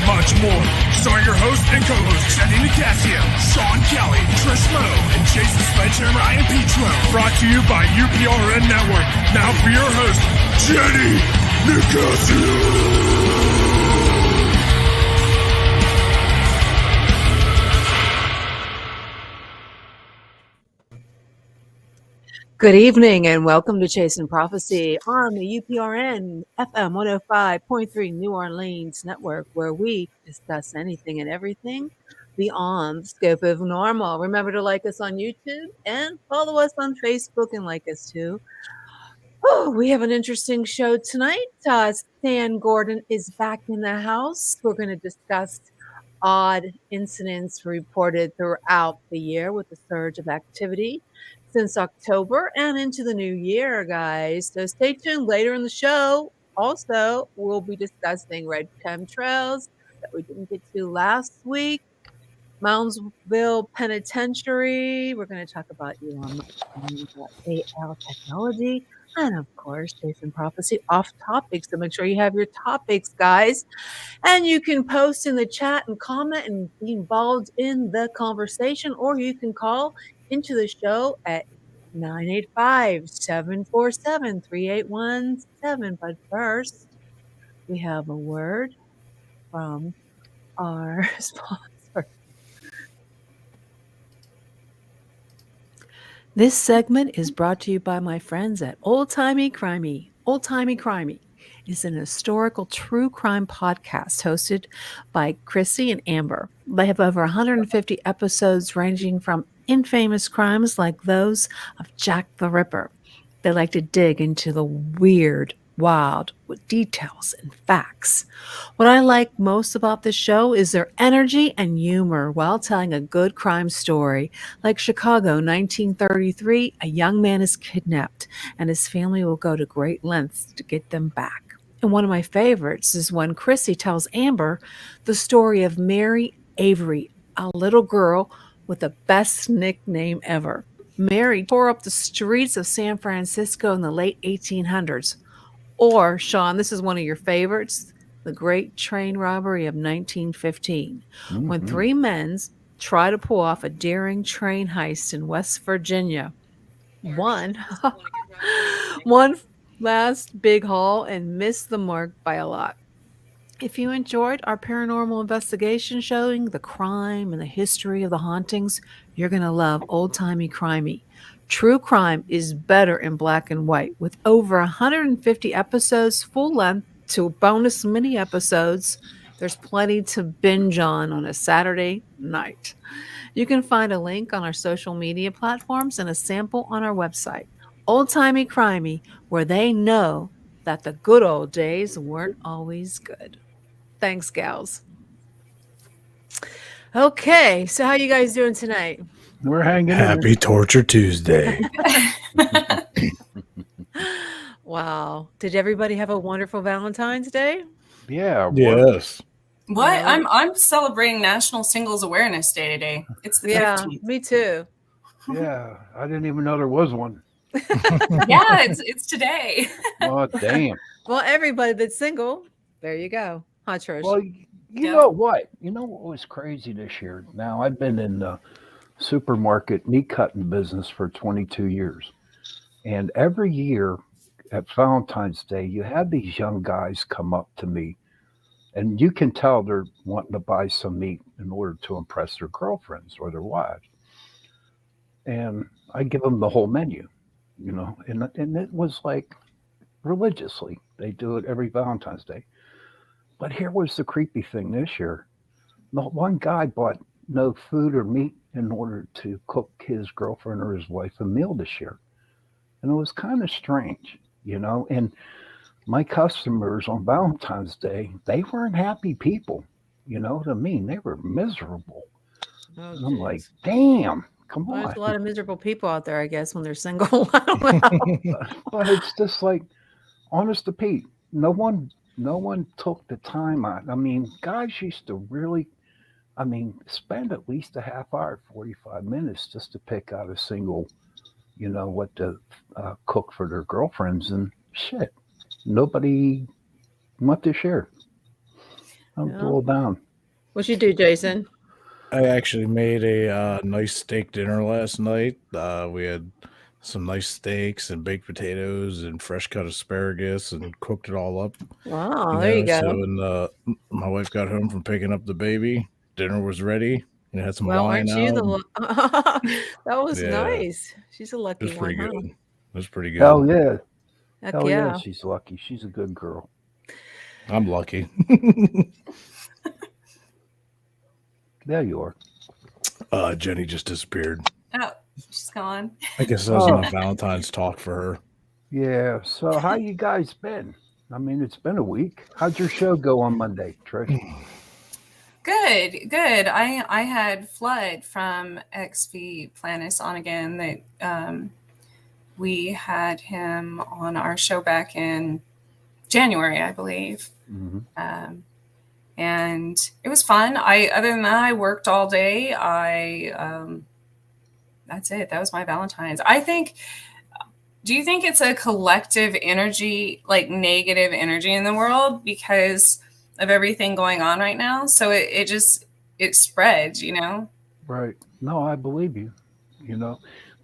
much more. Starring your host and co-host, Jenny Nicasio, Sean Kelly, Trish Lowe, and Jason Sledgehammer Ryan Petro. Brought to you by UPRN Network. Now for your host, Jenny Nicasio. Good evening and welcome to Chasing Prophecy on the UPRN FM 105.3 New Orleans network, where we discuss anything and everything beyond the scope of normal. Remember to like us on YouTube and follow us on Facebook and like us too. Oh, we have an interesting show tonight. Stan Gordon is back in the house. We're going to discuss odd incidents reported throughout the year with the surge of activity since October and into the new year, guys. So stay tuned later in the show. Also, we'll be discussing red chemtrails that we didn't get to last week, Moundsville Penitentiary. We're going to talk about Elon Musk, AI technology, and of course, Chasing Prophecy off topic. So make sure you have your topics, guys. And you can post in the chat and comment and be involved in the conversation, or you can call into the show at 985-747-3817. But first, we have a word from our sponsor. This segment is brought to you by my friends at Old Timey Crimey. Old Timey Crimey is an historical true crime podcast hosted by Chrissy and Amber. They have over 150 episodes ranging from infamous crimes like those of Jack the Ripper. They like to dig into the weird, wild, with details and facts. What I like most about this show is their energy and humor while telling a good crime story. Like Chicago, 1933, a young man is kidnapped and his family will go to great lengths to get them back. And one of my favorites is when Chrissy tells Amber the story of Mary Avery, a little girl with the best nickname ever. Mary tore up the streets of San Francisco in the late 1800s. Or, Sean, this is one of your favorites, the Great Train Robbery of 1915, when three men try to pull off a daring train heist in West Virginia. One last big haul and missed the mark by a lot. If you enjoyed our paranormal investigation showing the crime and the history of the hauntings, you're going to love Old Timey Crimey. True crime is better in black and white, with over 150 episodes full length to bonus mini episodes. There's plenty to binge on a Saturday night. You can find a link on our social media platforms and a sample on our website, Old Timey Crimey, where they know that the good old days weren't always good. Thanks, gals. Okay, so how you guys doing tonight? We're hanging in. Happy Torture Tuesday. Wow. Did everybody have a wonderful Valentine's Day? Yeah. Yes. What? I'm celebrating National Singles Awareness Day today. It's the 15th. Me too. Yeah. I didn't even know there was one. Yeah, it's today. Oh, damn. Well, everybody that's single, there you go. Huh, Trish? Well, you know what? You know what was crazy this year? Now, I've been in the supermarket meat cutting business for 22 years. And every year at Valentine's Day, you have these young guys come up to me, and you can tell they're wanting to buy some meat in order to impress their girlfriends or their wives. And I give them the whole menu, you know, and it was like religiously. They do it every Valentine's Day. But here was the creepy thing this year. Not one guy bought no food or meat in order to cook his girlfriend or his wife a meal this year. And it was kind of strange, you know. And my customers on Valentine's Day, they weren't happy people, you know what I mean? They were miserable. And I'm like, damn, come on. There's a lot of miserable people out there, I guess, when they're single. I don't know. But it's just like, honest to Pete, no one took the time out. I mean, guys used to really, spend at least a half hour, 45 minutes just to pick out a single, you know, what to cook for their girlfriends, and shit. Nobody want to share. I'm Yeah. a little down. What'd you do, Jason? I actually made a nice steak dinner last night. We had some nice steaks and baked potatoes and fresh cut asparagus and cooked it all up. Wow, there you go. So when my wife got home from picking up the baby, dinner was ready. And had some Well, wine aren't you out. that was Yeah. nice. She's a It lucky was pretty one, good. huh? It was pretty good. Hell yeah. Heck Hell yeah. yeah, she's lucky. She's a good girl. I'm lucky. There you are. Jenny just disappeared. Oh, she's gone. I guess that was enough Valentine's talk for her. Yeah. So how you guys been? I mean, it's been a week. How'd your show go on Monday, Trish? Good. I had Flood from XV Planus on again. That we had him on our show back in January, I believe. Mm-hmm. And it was fun. Other than that, I worked all day. That's it. That was my Valentine's. Do you think it's a collective energy, like negative energy in the world because of everything going on right now? So it spreads, Right. No, I believe you,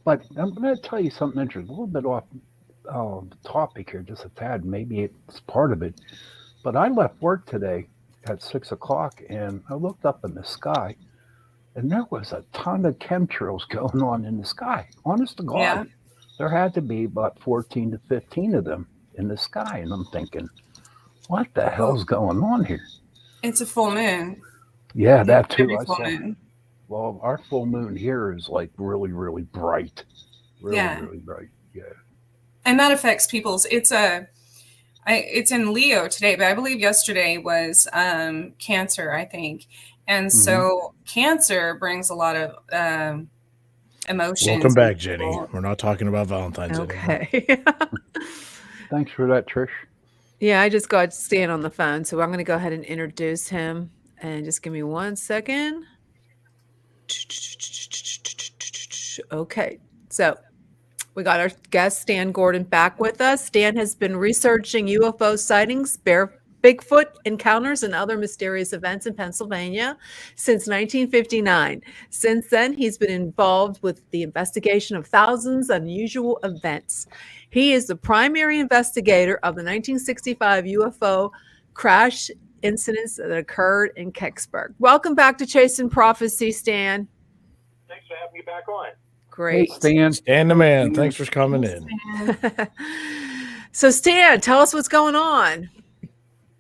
But I'm going to tell you something interesting, a little bit off the topic here, just a tad. Maybe it's part of it. But I left work today at 6 o'clock and I looked up in the sky and there was a ton of chemtrails going on in the sky. Honest to God. Yeah. There had to be about 14 to 15 of them in the sky. And I'm thinking, what the hell's going on here? It's a full moon. Yeah, that too. Every I full saw. moon. Well, our full moon here is like really, really bright. Really bright. Yeah. And that affects people's. It's in Leo today, but I believe yesterday was Cancer, I think. And so Cancer brings a lot of emotions. Welcome back, Jenny. We're not talking about Valentine's anymore. Okay. Thanks for that, Trish. Yeah, I just got Stan on the phone, so I'm going to go ahead and introduce him. And just give me 1 second. Okay, so we got our guest Stan Gordon back with us. Stan has been researching UFO sightings, Bigfoot encounters, and other mysterious events in Pennsylvania since 1959. Since then, he's been involved with the investigation of thousands of unusual events. He is the primary investigator of the 1965 UFO crash incidents that occurred in Kecksburg. Welcome back to Chasing Prophecy, Stan. Thanks for having me back on. Great. Hey, Stan. Stan the man. Thanks for coming in. So, Stan, tell us what's going on.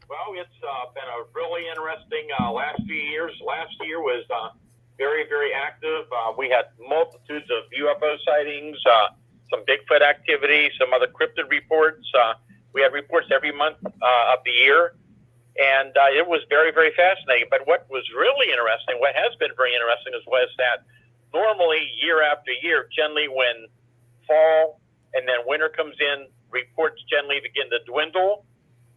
Well, it's been a really interesting last few years. Last year was very, very active. We had multitudes of UFO sightings, some Bigfoot activity, some other cryptid reports. We had reports every month of the year, and it was very, very fascinating. But what was really interesting, what has been very interesting, was that normally year after year, generally when fall and then winter comes in, reports generally begin to dwindle.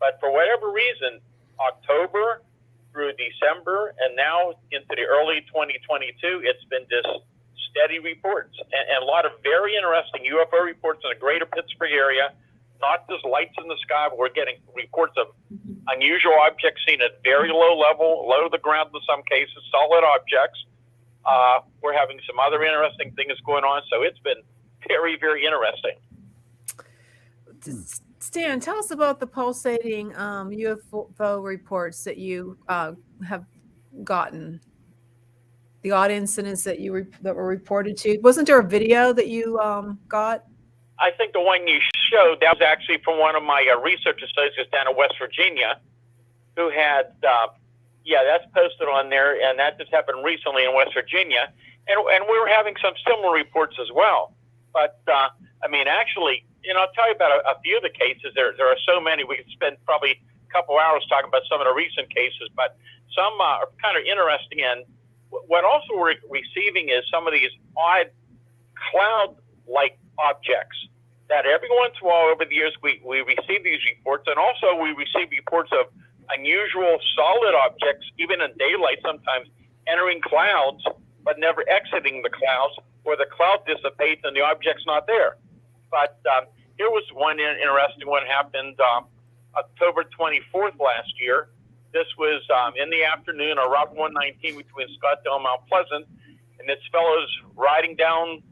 But for whatever reason, October through December and now into the early 2022, it's been just steady reports and a lot of very interesting UFO reports in the greater Pittsburgh area, not just lights in the sky, but we're getting reports of unusual objects seen at very low level, low to the ground in some cases, solid objects. We're having some other interesting things going on. So it's been very, very interesting. Stan, tell us about the pulsating UFO reports that you have gotten. The odd incidents that that were reported to. Wasn't there a video that you got? I think the one you showed, that was actually from one of my research associates down in West Virginia, who had, that's posted on there, and that just happened recently in West Virginia, and we were having some similar reports as well. But actually, I'll tell you about a few of the cases. There are so many. We could spend probably a couple hours talking about some of the recent cases, but some are kind of interesting. And what also we're receiving is some of these odd cloud-like objects that every once in a while over the years we receive these reports, and also we receive reports of unusual solid objects, even in daylight sometimes, entering clouds but never exiting the clouds, or the cloud dissipates and the object's not there. But here was one interesting one happened October 24th last year. This was in the afternoon on Route 119 between Scottsdale and Mount Pleasant, and this fellow's riding down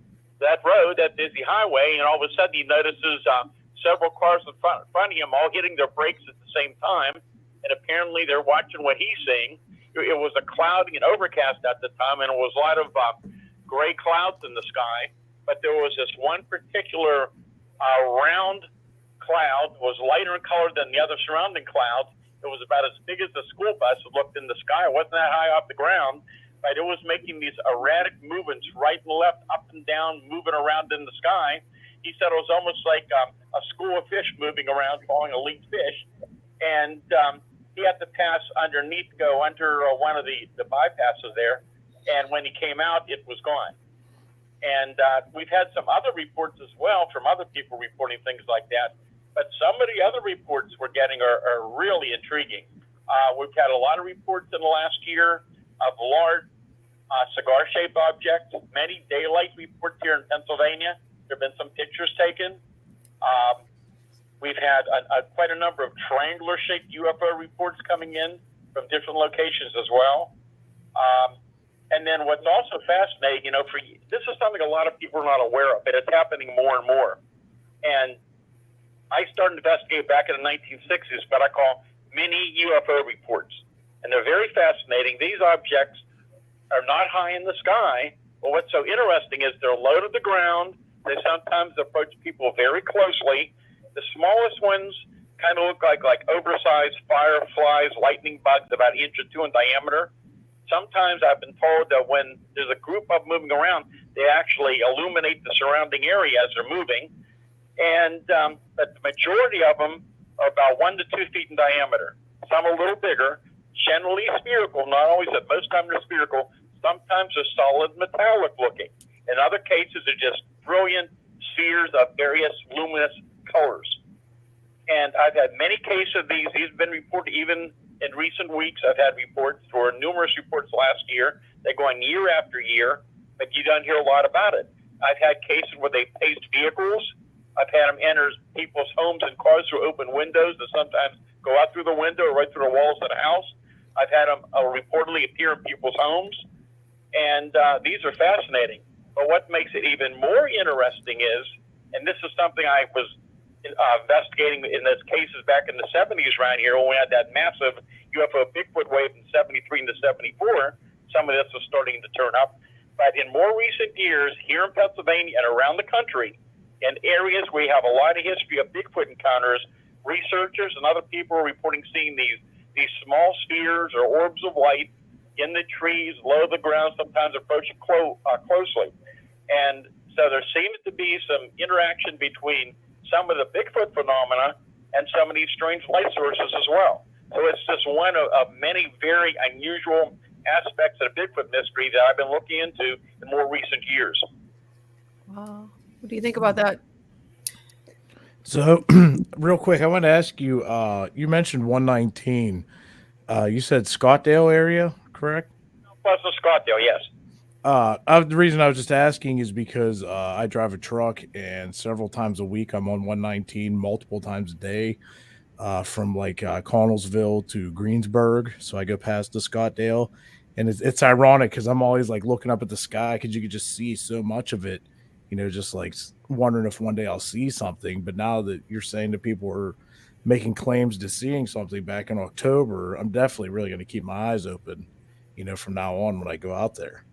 that road, that busy highway, and all of a sudden he notices several cars in front of him all hitting their brakes at the same time, and apparently they're watching what he's seeing. It was a cloudy and overcast at the time, and it was a lot of gray clouds in the sky, but there was this one particular round cloud that was lighter in color than the other surrounding clouds. It was about as big as a school bus. It looked in the sky. It wasn't that high off the ground, but it was making these erratic movements right and left, up and down, moving around in the sky. He said it was almost like a school of fish moving around, following a lead fish. And he had to pass underneath, go under one of the bypasses there. And when he came out, it was gone. And we've had some other reports as well from other people reporting things like that. But some of the other reports we're getting are really intriguing. We've had a lot of reports in the last year of large cigar-shaped objects, many daylight reports here in Pennsylvania. There have been some pictures taken. We've had quite a number of triangular-shaped UFO reports coming in from different locations as well. And then what's also fascinating, this is something a lot of people are not aware of, but it's happening more and more. And I started investigating back in the 1960s what I call mini UFO reports. And they're very fascinating. These objects are not high in the sky, but what's so interesting is they're low to the ground. They sometimes approach people very closely. The smallest ones kind of look like oversized fireflies, lightning bugs, about an inch or two in diameter. Sometimes I've been told that when there's a group of moving around, they actually illuminate the surrounding area as they're moving. And but the majority of them are about 1 to 2 feet in diameter. Some a little bigger, generally spherical, not always, but most times they're spherical. Sometimes they're solid metallic looking. In other cases, they're just brilliant spheres of various luminous colors. And I've had many cases of these. These have been reported even in recent weeks. I've had reports, or numerous reports last year. They go on year after year, but you don't hear a lot about it. I've had cases where they paced vehicles. I've had them enter people's homes and cars through open windows and sometimes go out through the window or right through the walls of the house. I've had them reportedly appear in people's homes. And these are fascinating. But what makes it even more interesting is, and this is something I was investigating in those cases back in the 70s around here when we had that massive UFO Bigfoot wave in 73 and 74, some of this was starting to turn up. But in more recent years, here in Pennsylvania and around the country, in areas where we have a lot of history of Bigfoot encounters, researchers and other people are reporting seeing these small spheres or orbs of light in the trees, low to the ground, sometimes approaching closely. And so there seems to be some interaction between some of the Bigfoot phenomena and some of these strange light sources as well. So it's just one of many very unusual aspects of the Bigfoot mystery that I've been looking into in more recent years. Wow. What do you think about that? So, real quick, I want to ask you, you mentioned 119. You said Scottsdale area, correct? Pleasant, Scottsdale, yes. The reason I was just asking is because I drive a truck, and several times a week I'm on 119, multiple times a day, from Connellsville to Greensburg. So I go past the Scottsdale, and it's ironic because I'm always looking up at the sky because you could just see so much of it. Just wondering if one day I'll see something. But now that you're saying that people are making claims to seeing something back in October, I'm definitely really going to keep my eyes open, from now on when I go out there.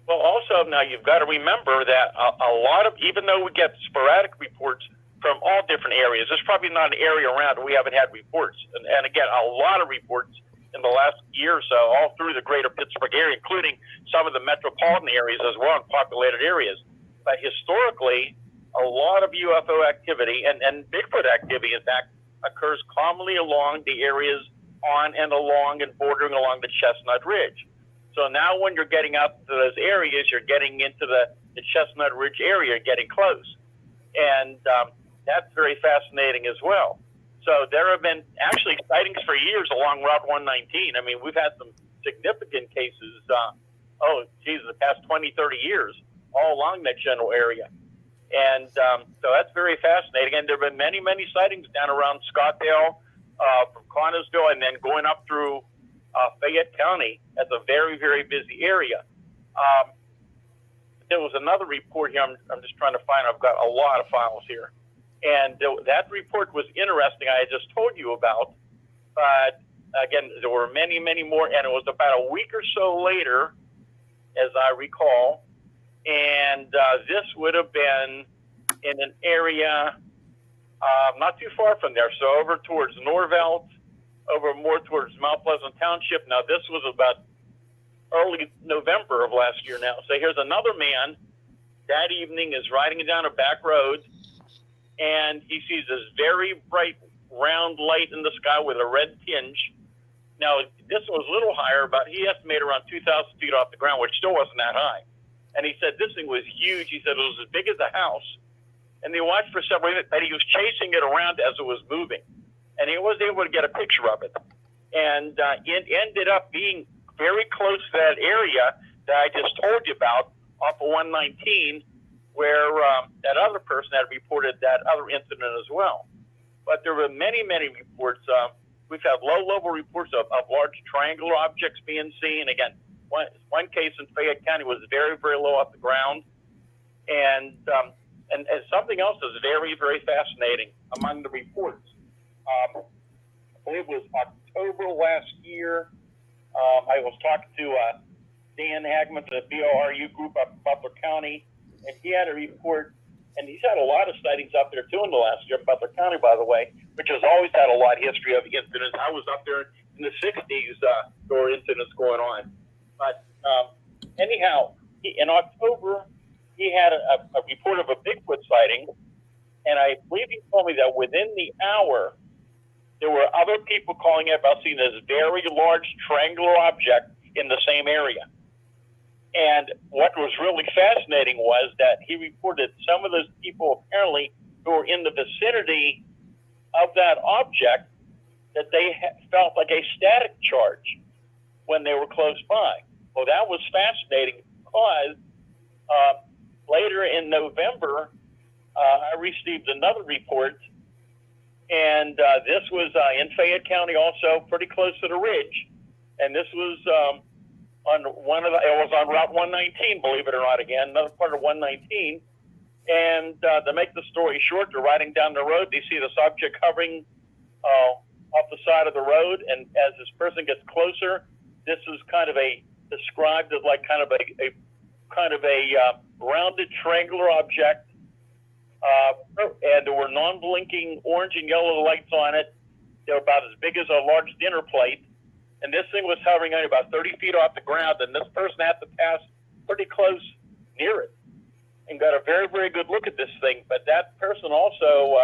Well, also now you've got to remember that a lot of, even though we get sporadic reports from all different areas, there's probably not an area around where we haven't had reports. And again, a lot of reports in the last year or so, all through the greater Pittsburgh area, including some of the metropolitan areas as well, and populated areas. But historically, a lot of UFO activity and Bigfoot activity, in fact, occurs commonly along the areas on and along and bordering along the Chestnut Ridge. So now when you're getting up to those areas, you're getting into the Chestnut Ridge area, getting close. And that's very fascinating as well. So there have been actually sightings for years along Route 119. I mean, we've had some significant cases, the past 20, 30 years, all along that general area. And so that's very fascinating. And there have been many, many sightings down around Scottsdale, from Connersville and then going up through Fayette County. That's a very, very busy area. There was another report here. I'm just trying to find. I've got a lot of files here. And that report was interesting. I had just told you about. But again, there were many, many more. And it was about a week or so later, as I recall. And this would have been in an area not too far from there. So over towards Norvelt, over more towards Mount Pleasant Township. Now, this was about early November of last year now. So here's another man that evening is riding down a back road, and he sees this very bright round light in the sky with a red tinge. Now, this was a little higher, but he estimated around 2,000 feet off the ground, which still wasn't that high. And he said this thing was huge. He said it was as big as a house. And they watched for several minutes, but he was chasing it around as it was moving. And he was able to get a picture of it. And it ended up being very close to that area that I just told you about off of 119, where that other person had reported that other incident as well. But there were many, many reports. We've had low-level reports of large triangular objects being seen. Again, one case in Fayette County was very, very low off the ground. And something else is very, very fascinating among the reports. I believe it was October last year. I was talking to Dan Hagman, the BORU group up in Butler County, and he had a report, and he's had a lot of sightings up there too in the last year in Butler County, by the way, which has always had a lot of history of incidents. I was up there in the 60s, there were incidents going on. But anyhow, in October, he had a report of a Bigfoot sighting, and I believe he told me that within the hour, there were other people calling in about seeing this very large triangular object in the same area. And what was really fascinating was that he reported some of those people apparently who were in the vicinity of that object, that they felt like a static charge when they were close by. Well, that was fascinating because later in November, I received another report, and this was in Fayette County also, pretty close to the ridge. And this was it was on Route 119, believe it or not, again, another part of 119. And to make the story short, they're riding down the road. They see this object hovering off the side of the road. And as this person gets closer, this is described as like kind of a rounded triangular object. And there were non-blinking orange and yellow lights on it. They were about as big as a large dinner plate. And this thing was hovering only about 30 feet off the ground, and this person had to pass pretty close near it and got a very, very good look at this thing. But that person also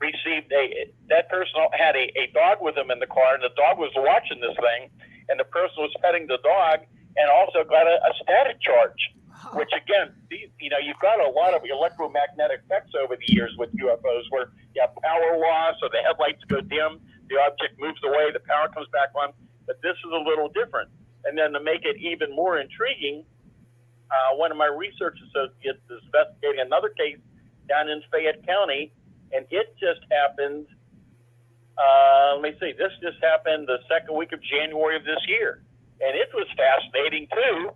had a dog with him in the car, and the dog was watching this thing, and the person was petting the dog and also got a static charge, which again, you've got a lot of electromagnetic effects over the years with UFOs where you have power loss or the headlights go dim, the object moves away, the power comes back on. But this is a little different. And then to make it even more intriguing, one of my research associates is investigating another case down in Fayette County, and it just happened, this just happened the second week of January of this year. And it was fascinating too,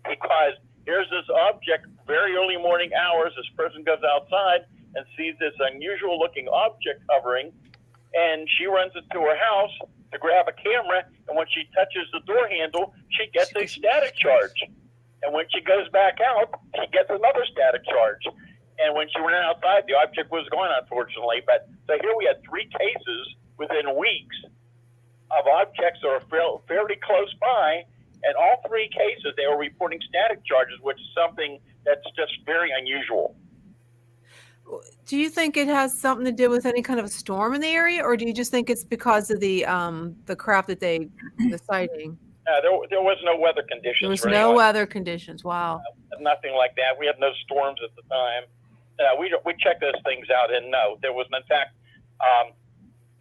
because here's this object, very early morning hours, this person goes outside and sees this unusual looking object hovering, and she runs into her house to grab a camera, and when she touches the door handle, she gets a static charge. And when she goes back out, she gets another static charge. And when she went outside, the object was gone, unfortunately. But so here we had 3 cases within weeks of objects that are fairly close by, and all 3 cases, they were reporting static charges, which is something that's just very unusual. Do you think it has something to do with any kind of a storm in the area, or do you just think it's because of the craft that the sighting? There was no weather conditions. There was no weather conditions. Wow. Nothing like that. We had no storms at the time. We checked those things out, and no, there wasn't. In fact,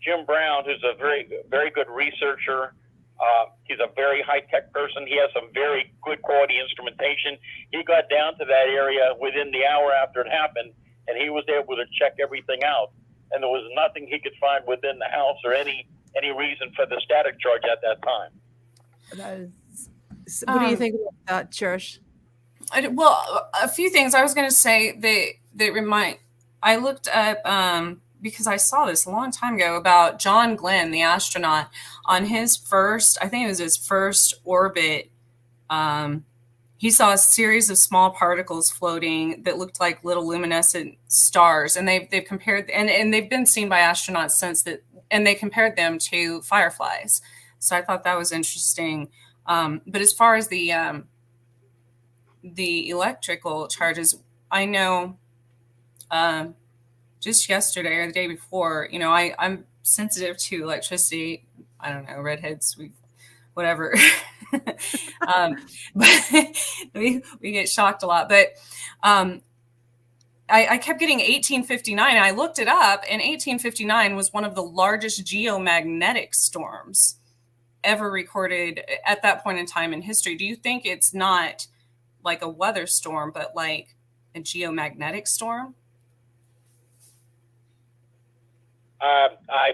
Jim Brown, who's a very, very good researcher, he's a very high-tech person. He has some very good quality instrumentation. He got down to that area within the hour after it happened, and he was able to check everything out. and there was nothing he could find within the house or any reason for the static charge at that time. What do you think about that, Trish? Well, a few things I was going to say. They remind. I looked up because I saw this a long time ago about John Glenn, the astronaut, on his first. I think it was his first orbit. He saw a series of small particles floating that looked like little luminescent stars, and they've compared and they've been seen by astronauts since that, and they compared them to fireflies. So I thought that was interesting. But as far as the electrical charges, I know just yesterday or the day before, I'm sensitive to electricity. I don't know, redheads, whatever. But we get shocked a lot. But I kept getting 1859, and I looked it up, and 1859 was one of the largest geomagnetic storms ever recorded at that point in time in history. Do you think it's not like a weather storm, but like a geomagnetic storm? I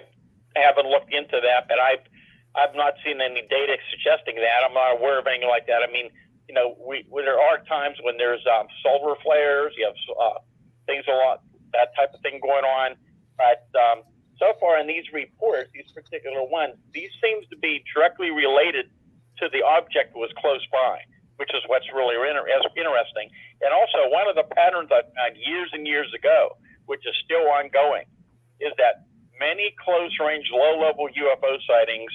haven't looked into that, but I've not seen any data suggesting that. I'm not aware of anything like that. I mean, there are times when there's solar flares, you have things a lot, that type of thing going on. But so far in these reports, these particular ones, these seems to be directly related to the object that was close by, which is what's really interesting. And also, one of the patterns I found years and years ago, which is still ongoing, is that many close-range, low-level UFO sightings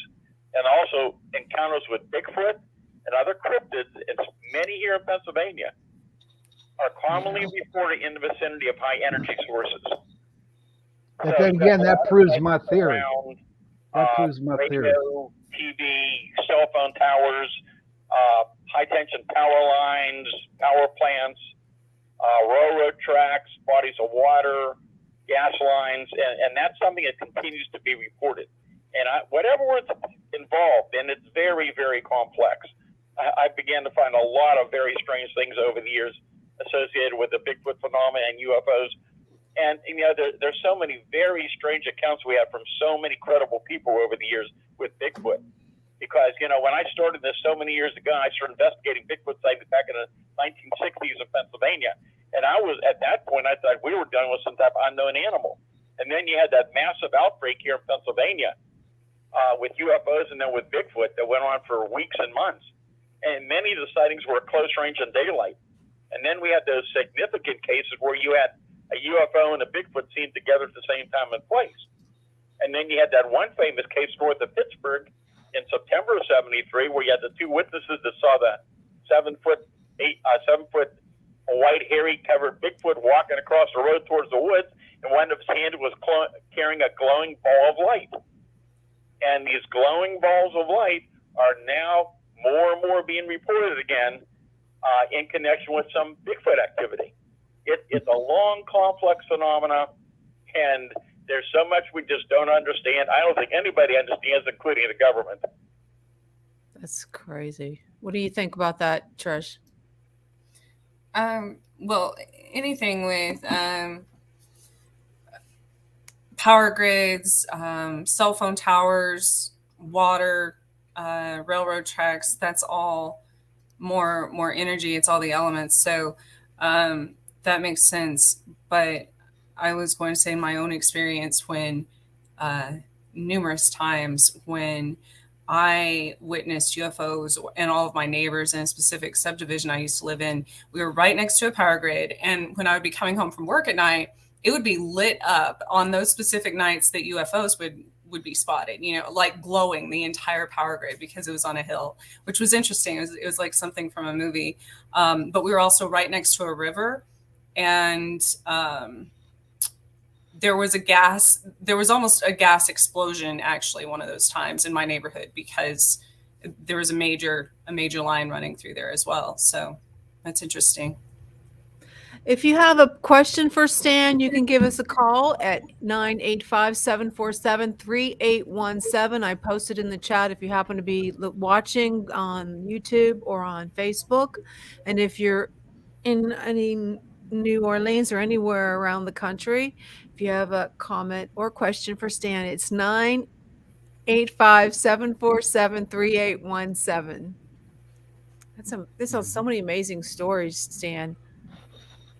and also encounters with Bigfoot and other cryptids, it's many here in Pennsylvania, are commonly reported in the vicinity of high-energy sources. But then again, that proves my theory. That proves my radio, theory. TV, cell phone towers, high-tension power lines, power plants, railroad tracks, bodies of water, gas lines, and that's something that continues to be reported. And whatever was involved, and it's very, very complex, I began to find a lot of very strange things over the years associated with the Bigfoot phenomenon and UFOs. And there's so many very strange accounts we have from so many credible people over the years with Bigfoot. Because, when I started this so many years ago, I started investigating Bigfoot sightings back in the 1960s in Pennsylvania. And at that point, I thought we were dealing with some type of unknown animal. And then you had that massive outbreak here in Pennsylvania with UFOs and then with Bigfoot that went on for weeks and months. And many of the sightings were close range and daylight. And then we had those significant cases where you had a UFO and a Bigfoot seen together at the same time and place. And then you had that one famous case north of Pittsburgh in September of '73 where you had the two witnesses that saw the 7 foot white hairy covered Bigfoot walking across the road towards the woods, and one of his hands was carrying a glowing ball of light. And these glowing balls of light are now more and more being reported again in connection with some Bigfoot activity. It's a long, complex phenomena, and there's so much we just don't understand. I don't think anybody understands, including the government. That's crazy. What do you think about that, Trish? Well, anything with power grids, cell phone towers, water, railroad tracks, that's all more energy. It's all the elements. So that makes sense. But I was going to say my own experience when numerous times when I witnessed UFOs and all of my neighbors in a specific subdivision I used to live in, we were right next to a power grid. And when I would be coming home from work at night, it would be lit up on those specific nights that UFOs would be spotted, like glowing the entire power grid because it was on a hill, which was interesting. It was like something from a movie. But we were also right next to a river, and there was almost a gas explosion actually one of those times in my neighborhood because there was a major line running through there as well. So that's interesting. If you have a question for Stan, you can give us a call at 985-747-3817. I posted in the chat if you happen to be watching on YouTube or on Facebook. And if you're in any New Orleans or anywhere around the country, if if you have a comment or question for Stan, it's 985-747-3817. This is so many amazing stories, Stan.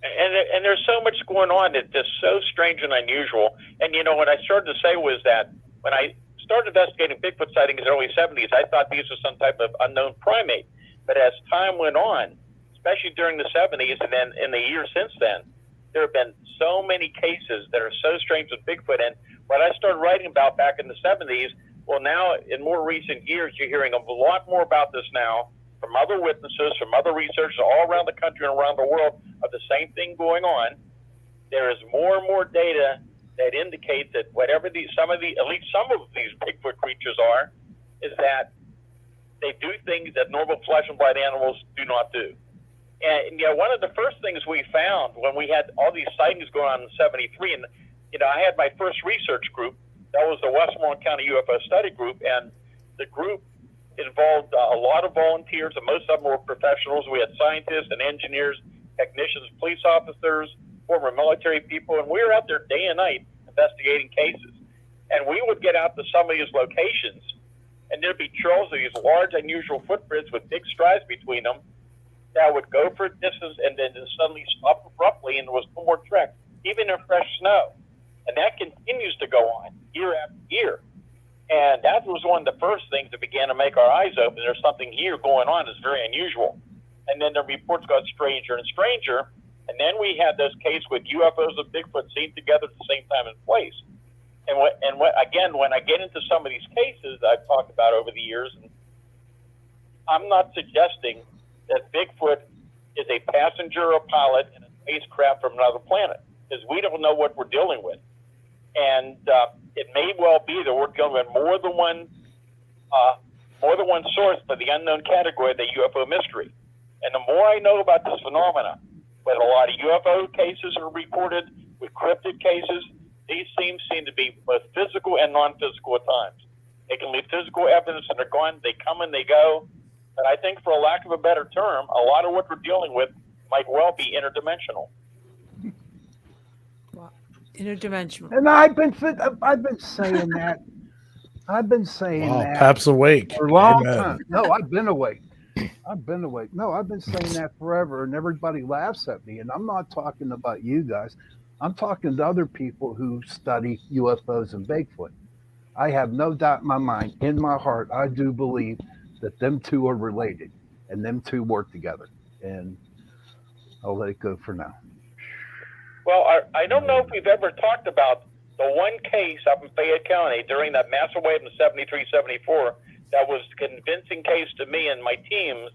And there's so much going on that's just so strange and unusual. And what I started to say was that when I started investigating Bigfoot sightings in the early 70s, I thought these were some type of unknown primate. But as time went on, especially during the 70s and then in the years since then, there have been so many cases that are so strange with Bigfoot. And what I started writing about back in the 70s, well, now in more recent years, you're hearing a lot more about this now from other witnesses, from other researchers all around the country and around the world of the same thing going on. There is more and more data that indicate that whatever at least some of these Bigfoot creatures are, is that they do things that normal flesh and blood animals do not do. And one of the first things we found when we had all these sightings going on in '73, and I had my first research group. That was the Westmoreland County UFO Study Group, and the group involved a lot of volunteers, and most of them were professionals. We had scientists and engineers, technicians, police officers, former military people, and we were out there day and night investigating cases. And we would get out to some of these locations, and there'd be trails of these large, unusual footprints with big strides between them that would go for a distance and then suddenly stop abruptly, and there was no more trek, even in fresh snow. And that continues to go on year after year. And that was one of the first things that began to make our eyes open. There's something here going on that's very unusual. And then the reports got stranger and stranger. And then we had those cases with UFOs and Bigfoot seen together at the same time and place. And again, when I get into some of these cases I've talked about over the years, and I'm not suggesting that Bigfoot is a passenger or pilot in a spacecraft from another planet, because we don't know what we're dealing with. And it may well be that we're dealing with more than one source for the unknown category, the UFO mystery. And the more I know about this phenomena, with a lot of UFO cases are reported, with cryptid cases, these seem to be both physical and non-physical at times. They can leave physical evidence and they're gone, they come and they go. But I think, for a lack of a better term, a lot of what we're dealing with might well be interdimensional. Interdimensional. And I've been saying that. I've been saying that. Pap's awake. For a long time. No, I've been awake. No, I've been saying that forever, and everybody laughs at me. And I'm not talking about you guys. I'm talking to other people who study UFOs and Bigfoot. I have no doubt in my mind, in my heart, I do believe that them two are related and them two work together. And I'll let it go for now. Well, I don't know if we've ever talked about the one case up in Fayette County during that massive wave in '73, '74 that was a convincing case to me and my teams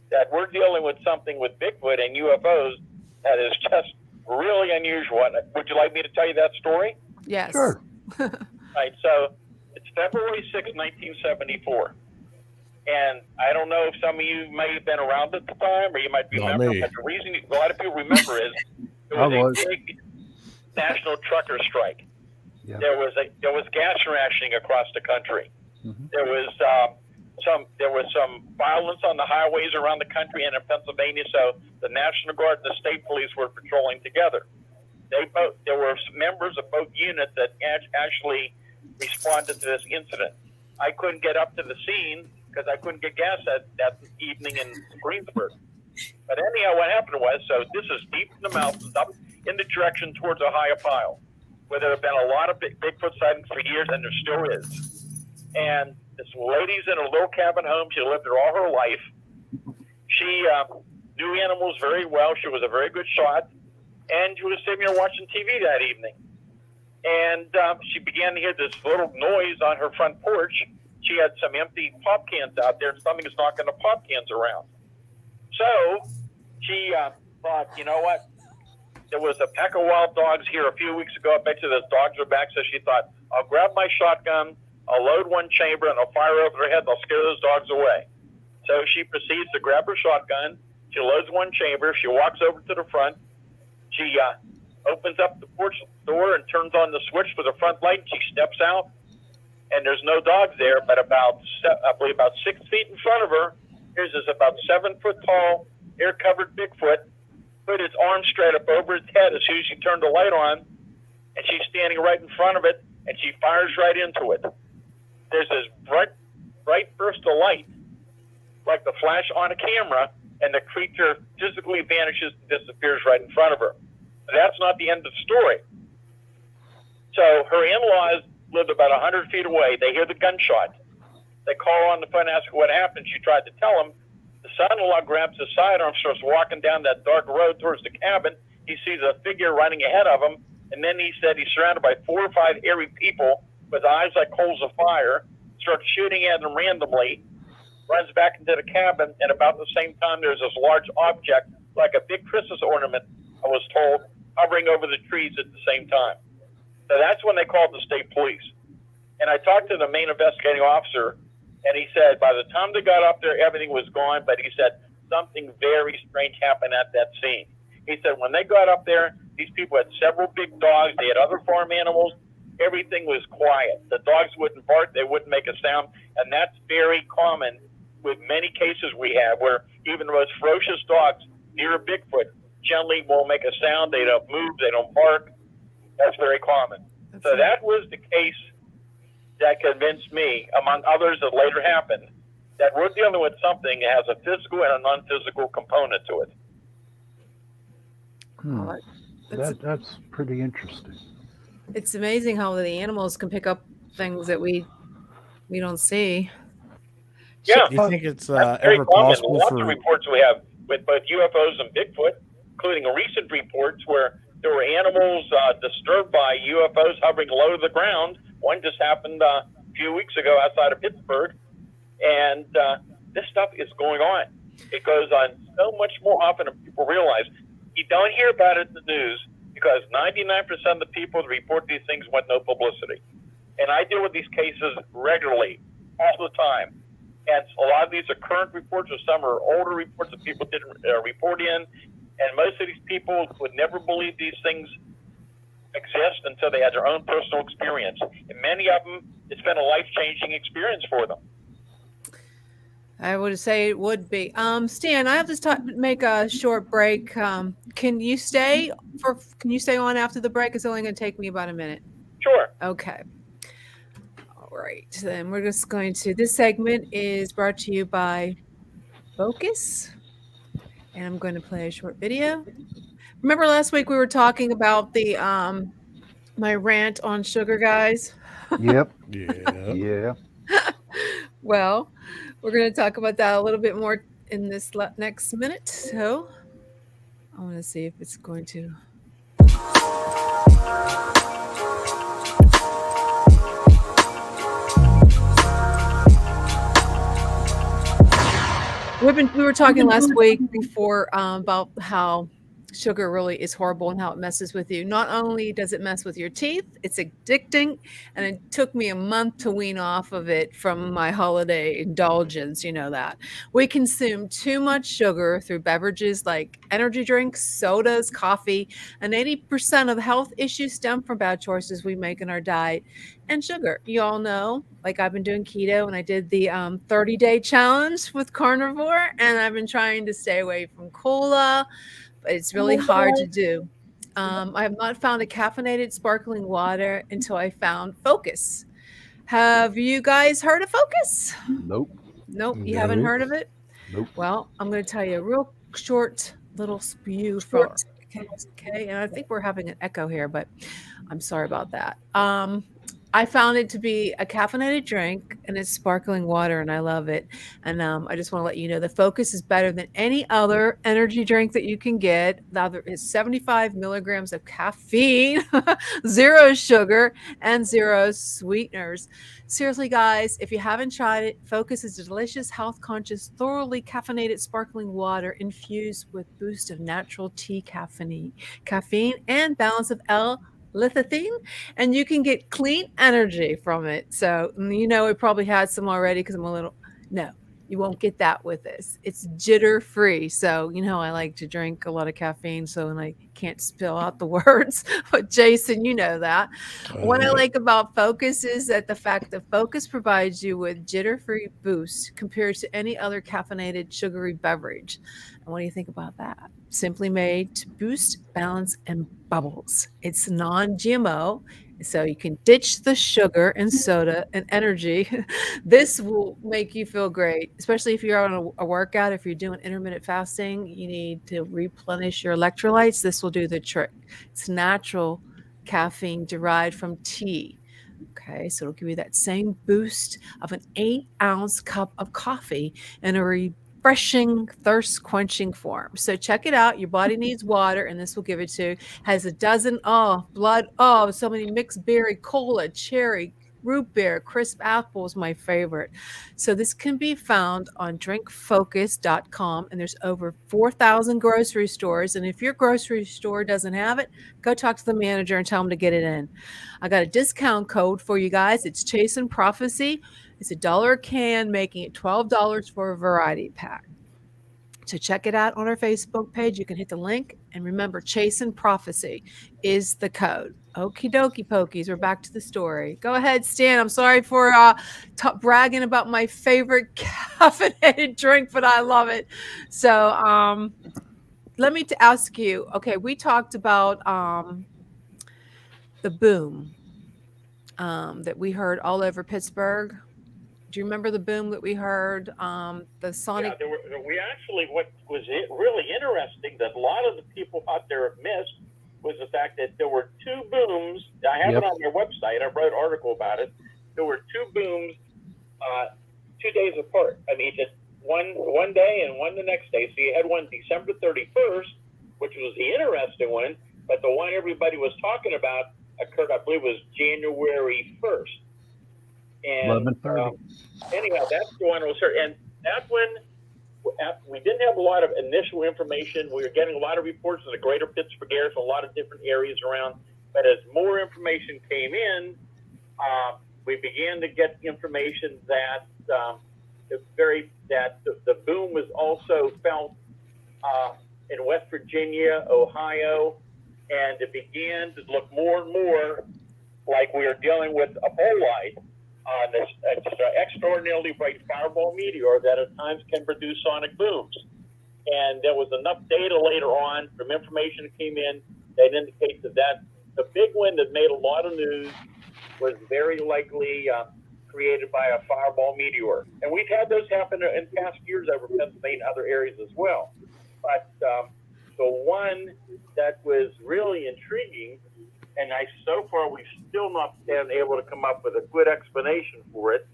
that we're dealing with something with Bigfoot and UFOs that is just really unusual. Would you like me to tell you that story? Yes. Sure. Right, so it's February 6, 1974. And I don't know if some of you may have been around at the time, or you might remember, but the reason a lot of people remember is there was a big national trucker strike. Yeah. There was gas rationing across the country. Mm-hmm. There was some violence on the highways around the country and in Pennsylvania. So the National Guard and the state police were patrolling together. There were members of both units that actually responded to this incident. I couldn't get up to the scene because I couldn't get gas that evening in Greensburg. But anyhow, what happened was, so this is deep in the mountains, up in the direction towards Ohiopyle, where there have been a lot of Bigfoot sightings for years, and there still is. And this lady's in a little cabin home. She lived there all her life. She knew animals very well. She was a very good shot. And she was sitting there watching TV that evening. And she began to hear this little noise on her front porch. She had some empty pop cans out there, and something was knocking the pop cans around. So she thought, you know what? There was a pack of wild dogs here a few weeks ago. I bet you those dogs are back. So she thought, I'll grab my shotgun, I'll load one chamber, and I'll fire over their head. I'll scare those dogs away. So she proceeds to grab her shotgun. She loads one chamber. She walks over to the front. She opens up the porch door and turns on the switch for the front light. And she steps out, and there's no dogs there, but about 6 feet in front of her, here's this about 7 foot tall, hair-covered Bigfoot, put his arm straight up over his head as soon as she turned the light on, and she's standing right in front of it, and she fires right into it. There's this bright burst of light, like the flash on a camera, and the creature physically vanishes and disappears right in front of her. That's not the end of the story. So her in-laws lived about 100 feet away. They hear the gunshot. They call on the phone and ask her what happened. She tried to tell them. The son-in-law grabs his sidearm, starts walking down that dark road towards the cabin. He sees a figure running ahead of him, and then he said he's surrounded by 4 or 5 airy people with eyes like coals of fire, starts shooting at them randomly, runs back into the cabin, and about the same time there's this large object, like a big Christmas ornament, I was told, hovering over the trees at the same time. So that's when they called the state police. And I talked to the main investigating officer, and he said by the time they got up there, everything was gone, but he said something very strange happened at that scene. He said when they got up there, these people had several big dogs, they had other farm animals, everything was quiet. The dogs wouldn't bark, they wouldn't make a sound, and that's very common with many cases we have where even the most ferocious dogs near a Bigfoot generally won't make a sound, they don't move, they don't bark. That's very common. So that was the case that convinced me, among others that later happened, that we're dealing with something that has a physical and a non-physical component to it. That's pretty interesting. It's amazing how the animals can pick up things that we don't see. Yeah, Do you think it's that's very ever common. possible Lots for of reports we have with both UFOs and Bigfoot, including recent reports where there were animals disturbed by UFOs hovering low to the ground. One just happened a few weeks ago outside of Pittsburgh, and this stuff is going on. It goes on so much more often than people realize. You don't hear about it in the news because 99% of the people that report these things want no publicity. And I deal with these cases regularly, all the time. And a lot of these are current reports, or some are older reports that people didn't report in. And most of these people would never believe these things exist until they had their own personal experience. And many of them, it's been a life-changing experience for them. I would say it would be. Stan, I have to make a short break. Can you stay on after the break? It's only going to take me about a minute. Sure. Okay. All right. Then we're just going to. This segment is brought to you by Focus, and I'm going to play a short video. Remember last week we were talking about the my rant on sugar, guys? Yep. yeah. Well, we're going to talk about that a little bit more in this next minute. So I want to see if it's going to. We were talking last week before about how sugar really is horrible and how it messes with you. Not only does it mess with your teeth, it's addicting, and it took me a month to wean off of it from my holiday indulgence. You know that. We consume too much sugar through beverages like energy drinks, sodas, coffee, and 80% of the health issues stem from bad choices we make in our diet. And sugar, you all know, like I've been doing keto and I did the 30-day challenge with carnivore, and I've been trying to stay away from cola. It's really hard to do. I have not found a caffeinated sparkling water until I found Focus. Have you guys heard of Focus? Nope. Nope. You haven't heard of it? Nope. Well, I'm going to tell you a real short little spew from. Okay. And I think we're having an echo here, but I'm sorry about that. I found it to be a caffeinated drink, and it's sparkling water, and I love it. And I just want to let you know the Focus is better than any other energy drink that you can get. Now, there is 75 milligrams of caffeine, 0 sugar, and 0 sweeteners. Seriously, guys, if you haven't tried it, Focus is delicious, health-conscious, thoroughly caffeinated sparkling water infused with boost of natural tea caffeine, and balance of L-lithium, and you can get clean energy from it. So, you know, we probably had some already because I'm a little, no, You won't get that with this. It's jitter free. So, I like to drink a lot of caffeine. So, and I can't spill out the words, but Jason, you know that. What I Yeah. like about Focus is that the fact that Focus provides you with jitter free boost compared to any other caffeinated sugary beverage. And what do you think about that? Simply made to boost, balance, and bubbles. It's non GMO. So you can ditch the sugar and soda and energy. This will make you feel great, especially if you're on a workout. If you're doing intermittent fasting, you need to replenish your electrolytes. This will do the trick. It's natural caffeine derived from tea. Okay, so it'll give you that same boost of an 8-ounce cup of coffee in a refreshing, thirst quenching form. So check it out. Your body needs water, and this will give it to you. Has a dozen, so many mixed berry, cola, cherry, root beer, crisp apple is my favorite. So this can be found on drinkfocus.com, and there's over 4,000 grocery stores. And if your grocery store doesn't have it, go talk to the manager and tell them to get it in. I got a discount code for you guys. It's Chasing Prophecy. It's $1 a can, making it $12 for a variety pack. So check it out on our Facebook page. You can hit the link. And remember, Chasing Prophecy is the code. Okie dokie pokies. We're back to the story. Go ahead, Stan. I'm sorry for bragging about my favorite caffeinated drink, but I love it. So let me ask you. Okay, we talked about the boom that we heard all over Pittsburgh. Do you remember the boom that we heard? The sonic. Yeah, we actually, what was really interesting that a lot of the people out there have missed was the fact that there were two booms. I have it on their website. I wrote an article about it. There were two booms 2 days apart. I mean, just one day and one the next day. So you had one December 31st, which was the interesting one, but the one everybody was talking about occurred, I believe, was January 1st. And 11:30. Anyhow, that's the one was heard. And that's when we didn't have a lot of initial information. We were getting a lot of reports in the greater Pittsburgh area, so a lot of different areas around. But as more information came in, we began to get information that the boom was also felt in West Virginia, Ohio, and it began to look more and more like we were dealing with a bolide on this extraordinarily bright fireball meteor that at times can produce sonic booms. And there was enough data later on from information that came in that indicates that the big one that made a lot of news was very likely created by a fireball meteor. And we've had those happen in past years over Pennsylvania and other areas as well. But the one that was really intriguing, and so far we've still not been able to come up with a good explanation for it.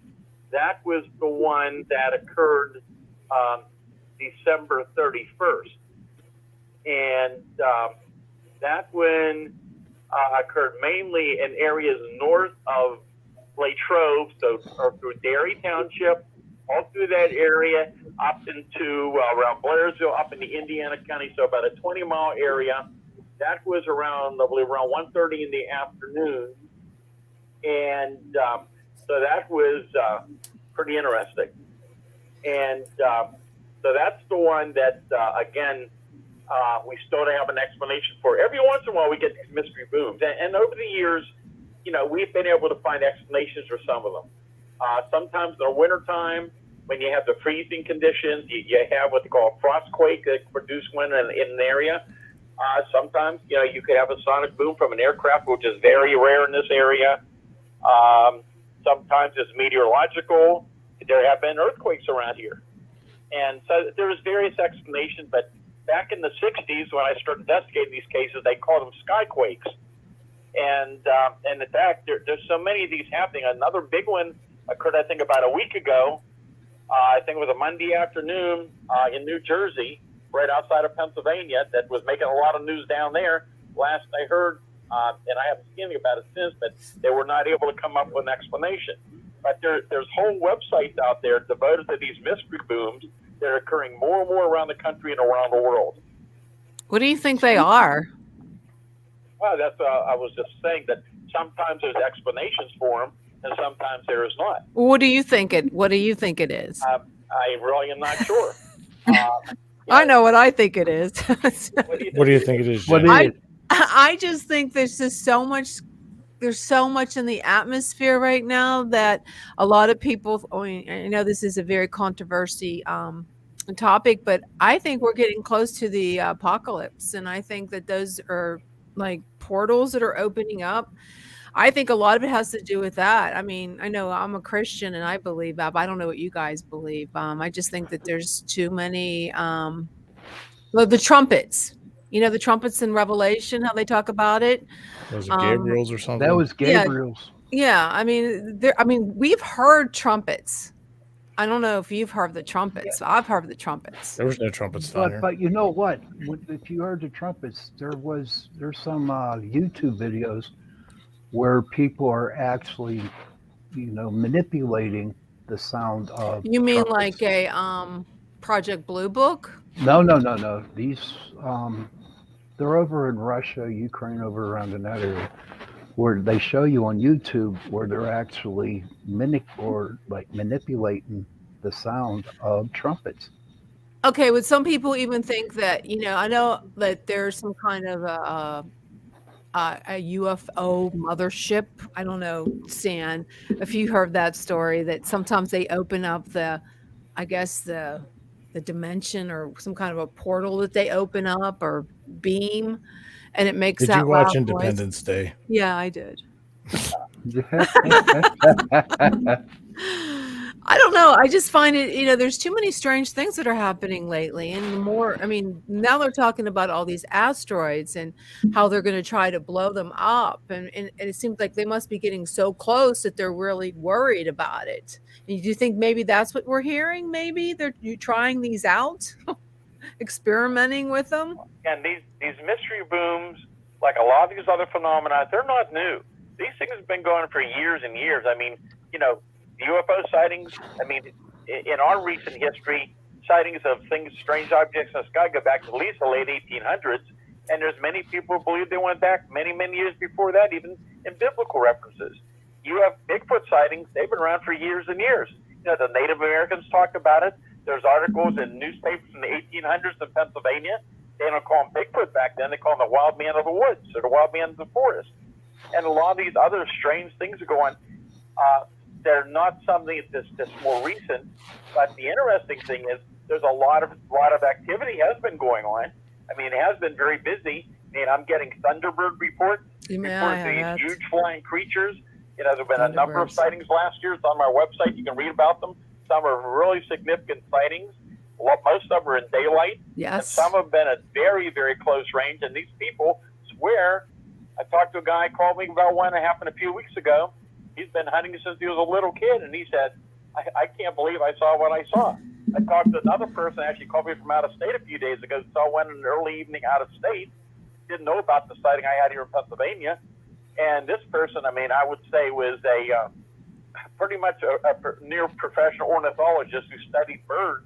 That was the one that occurred December 31st. And that one occurred mainly in areas north of Latrobe, so through Derry Township, all through that area, up into around Blairsville, up into Indiana County, so about a 20-mile area. That was around, I believe, around 1:30 in the afternoon. And so that was pretty interesting. And so that's the one that, again, we still don't have an explanation for. Every once in a while, we get these mystery booms. And over the years, we've been able to find explanations for some of them. Sometimes in the wintertime, when you have the freezing conditions, you have what they call a frostquake that produce one in an area. Sometimes, you could have a sonic boom from an aircraft, which is very rare in this area. Sometimes it's meteorological. There have been earthquakes around here. And so there's various explanations, but back in the 60s, when I started investigating these cases, they called them skyquakes. And in fact, there's so many of these happening. Another big one occurred, I think, about a week ago. I think it was a Monday afternoon in New Jersey, right outside of Pennsylvania, that was making a lot of news down there. Last I heard, and I haven't seen anything about it since, but they were not able to come up with an explanation. But there's whole websites out there devoted to these mystery booms that are occurring more and more around the country and around the world. What do you think they are? Well, that's I was just saying that sometimes there's explanations for them, and sometimes there is not. What do you think it is? I really am not sure. I know what I think it is. What do you think it is, What Jen? is it? I just think there's just so much. There's so much in the atmosphere right now that a lot of people. I know this is a very controversy topic, but I think we're getting close to the apocalypse, and I think that those are like portals that are opening up. I think a lot of it has to do with that. I mean, I know I'm a Christian and I believe that, but I don't know what you guys believe. I just think that there's too many. Well, the trumpets. The trumpets in Revelation, how they talk about it. Was it Gabriel's or something? That was Gabriel's. Yeah. I mean, we've heard trumpets. I don't know if you've heard the trumpets. I've heard the trumpets. There was no trumpets down here. But you know what? If you heard the trumpets, there's some YouTube videos where people are actually, manipulating the sound of. You mean trumpets. like a Project Blue Book? No. These they're over in Russia, Ukraine, over around in that area, where they show you on YouTube where they're actually manipulating the sound of trumpets. Okay, would some people even think that, I know that there's some kind of a UFO mothership. I don't know, Stan, if you heard that story, that sometimes they open up the dimension or some kind of a portal that they open up or beam, and it makes Did that you watch loud Independence voice. Day? Yeah, I did. I don't know. I just find it, there's too many strange things that are happening lately. And now they're talking about all these asteroids and how they're going to try to blow them up. And it seems like they must be getting so close that they're really worried about it. And do you think maybe that's what we're hearing? Maybe you trying these out, experimenting with them? And these mystery booms, like a lot of these other phenomena, they're not new. These things have been going for years and years. I mean, UFO sightings, in our recent history, sightings of strange objects in the sky go back to at least the late 1800s, and there's many people who believe they went back many, many years before that, even in biblical references. You have Bigfoot sightings, they've been around for years and years. The Native Americans talked about it. There's articles in newspapers in the 1800s in Pennsylvania. They don't call them Bigfoot back then, they call them the wild man of the woods or the wild man of the forest. And a lot of these other strange things are going they're not something that's more recent, but the interesting thing is there's a lot of activity has been going on. It has been very busy. I'm getting Thunderbird reports of these huge flying creatures. There's been a number of sightings last year. It's on my website. You can read about them. Some are really significant sightings. Most of them are in daylight. Yes. And some have been at very, very close range. And these people swear. I talked to a guy, called me about one that happened a few weeks ago. He's been hunting since he was a little kid, and he said, I can't believe I saw what I saw. I talked to another person, actually called me from out of state a few days ago, saw one in the early evening out of state, didn't know about the sighting I had here in Pennsylvania. And this person, I would say was a pretty much a near professional ornithologist who studied birds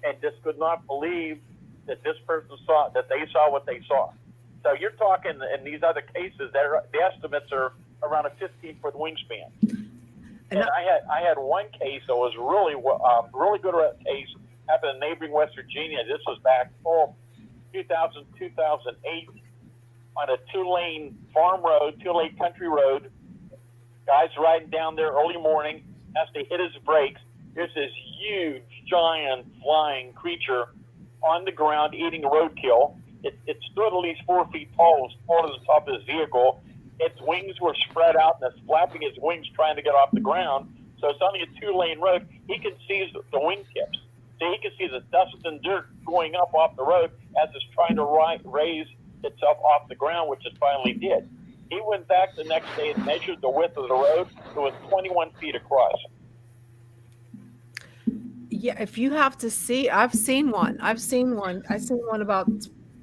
and just could not believe that this person saw what they saw. So you're talking in these other cases, the estimates are around a 15-foot wingspan. And I had one case that was really good case happened in neighboring West Virginia. This was back 2008 on a two-lane country road. Guy's riding down there early morning, has to hit his brakes. There's this huge, giant flying creature on the ground eating roadkill. It stood at least 4 feet tall. It was taller than the top of his vehicle. Its wings were spread out, and it's flapping its wings trying to get off the ground. So it's only a two-lane road. He can see the wingtips. So he can see the dust and dirt going up off the road as it's trying to raise itself off the ground, which it finally did. He went back the next day and measured the width of the road. It was 21 feet across. Yeah, if you have to see, I've seen one about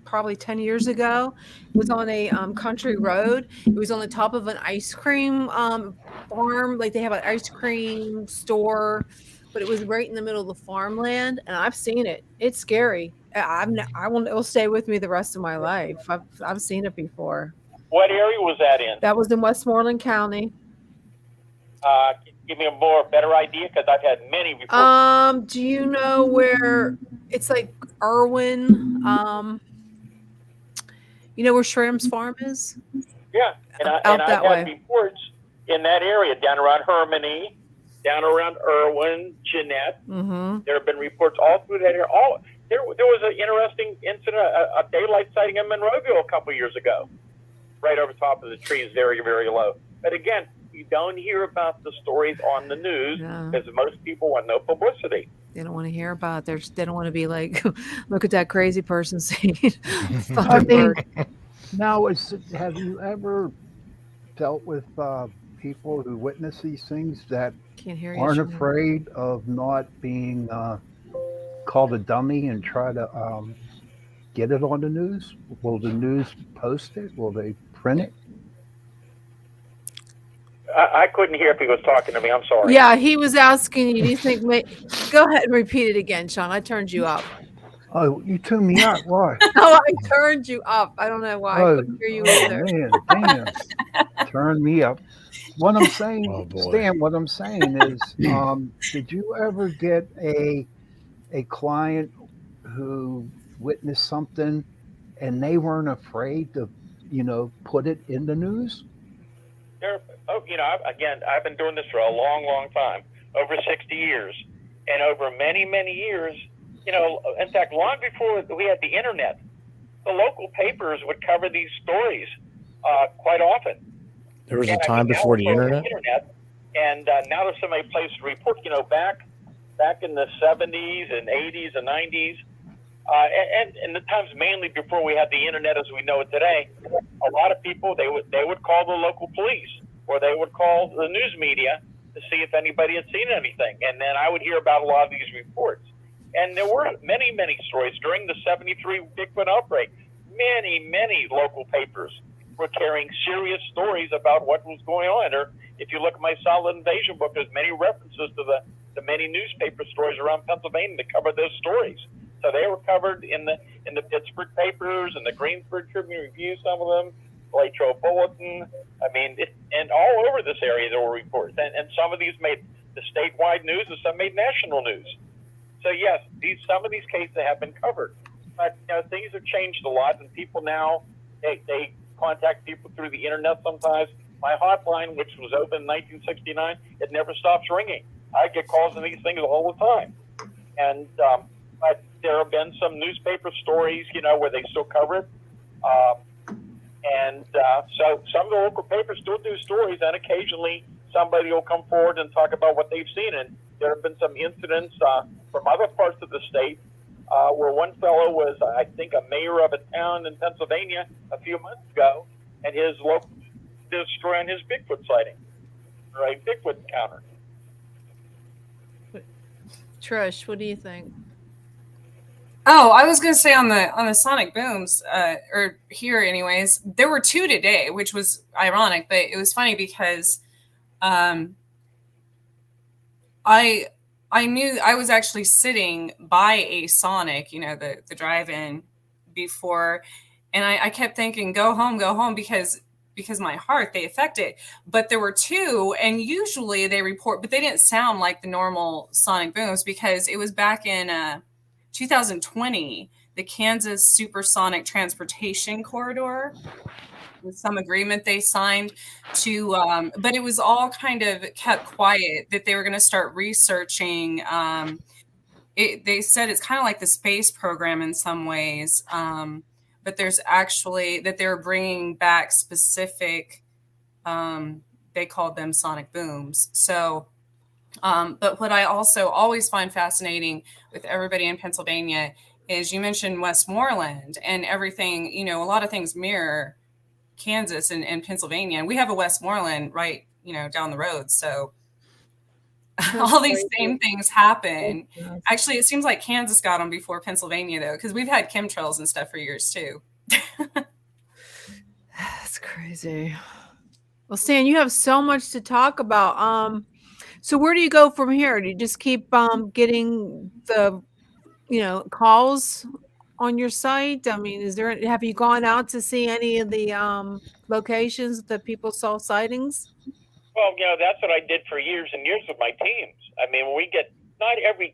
probably 10 years ago. It was on a country road. It was on the top of an ice cream farm. Like they have an ice cream store, but it was right in the middle of the farmland. And I've seen it. It's scary. It'll stay with me the rest of my life. I've seen it before. What area was that in? That was in Westmoreland County. give me a better idea? Because I've had many reports. Do you know where it's like Irwin? You know where Shram's farm is? Yeah, and I've had reports in that area, down around Hermione, down around Irwin, Jeanette. Mm-hmm. There have been reports all through that area. There was an interesting incident, a daylight sighting in Monroeville a couple years ago, right over top of the trees, very, very low. But again, you don't hear about the stories on the news because most people want no publicity. They don't want to hear about it. They don't want to be like, look at that crazy person seeing Thunderbird. Now, have you ever dealt with people who witness these things that aren't afraid of not being called a dummy and try to get it on the news? Will the news post it? Will they print it? I couldn't hear if he was talking to me. I'm sorry. Yeah, he was asking you. Do you think? Go ahead and repeat it again, Sean. I turned you up. Oh, you tuned me up. Why? Oh, I turned you up. I don't know why. I couldn't hear you either. Man, damn. Turn me up. What I'm saying, Stan, what I'm saying is, did you ever get a client who witnessed something and they weren't afraid to, put it in the news? I've been doing this for a long, long time, over 60 years. And over many, many years, in fact, long before we had the internet, the local papers would cover these stories quite often. There was a time before the internet? And now that somebody placed a report, back in the 70s and 80s and 90s, and the times mainly before we had the internet as we know it today, a lot of people, they would call the local police or they would call the news media to see if anybody had seen anything. And then I would hear about a lot of these reports. And there were many, many stories during the 73 Bigfoot outbreak. Many, many local papers were carrying serious stories about what was going on. Or if you look at my Solid Invasion book, there's many references to the many newspaper stories around Pennsylvania that cover those stories. So they were covered in the Pittsburgh papers and the Greensburg Tribune Review, some of them, Latrobe Bulletin. And all over this area there were reports. And some of these made the statewide news and some made national news. So yes, some of these cases have been covered. But things have changed a lot, and people now, they contact people through the internet sometimes. My hotline, which was open in 1969, it never stops ringing. I get calls on these things all the time. And but there have been some newspaper stories, where they still cover it. So some of the local papers still do stories, and occasionally somebody will come forward and talk about what they've seen. And there have been some incidents from other parts of the state where one fellow was, I think, a mayor of a town in Pennsylvania a few months ago, and his local destroying his Bigfoot sighting, or a Bigfoot encounter. Trish, what do you think? Oh, I was going to say on the sonic booms, or here anyways, there were 2 today, which was ironic, but it was funny because I knew I was actually sitting by a sonic, the drive-in before, and I kept thinking, go home, because my heart, they affect it. But there were 2, and usually they report, but they didn't sound like the normal sonic booms because it was back in 2020, the Kansas Supersonic Transportation Corridor, with some agreement they signed to, but it was all kind of kept quiet that they were going to start researching. They said it's kind of like the space program in some ways, but there's actually that they're bringing back specific, they called them sonic booms. So, but what I also always find fascinating with everybody in Pennsylvania is you mentioned Westmoreland and everything, a lot of things mirror Kansas and Pennsylvania. And we have a Westmoreland right, down the road. So all these same things happen. Actually, it seems like Kansas got them before Pennsylvania, though, because we've had chemtrails and stuff for years, too. That's crazy. Well, Stan, you have so much to talk about. So where do you go from here? Do you just keep getting the, calls on your site? I mean, have you gone out to see any of the locations that people saw sightings? Well, that's what I did for years and years with my teams. I mean, we get not every,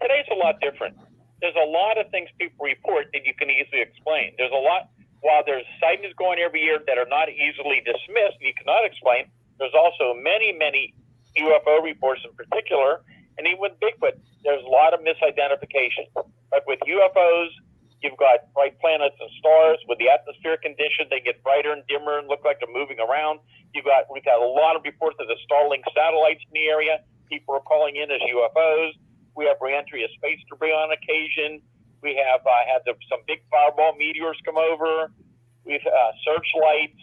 today's a lot different. There's a lot of things people report that you can easily explain. There's a lot, while there's sightings going every year that are not easily dismissed and you cannot explain, there's also many, many UFO reports in particular, and even with Bigfoot, there's a lot of misidentification. But with UFOs, you've got bright planets and stars. With the atmospheric condition, they get brighter and dimmer and look like they're moving around. We've got a lot of reports of the Starlink satellites in the area. People are calling in as UFOs. We have reentry of space debris on occasion. We have had some big fireball meteors come over. We've searchlights.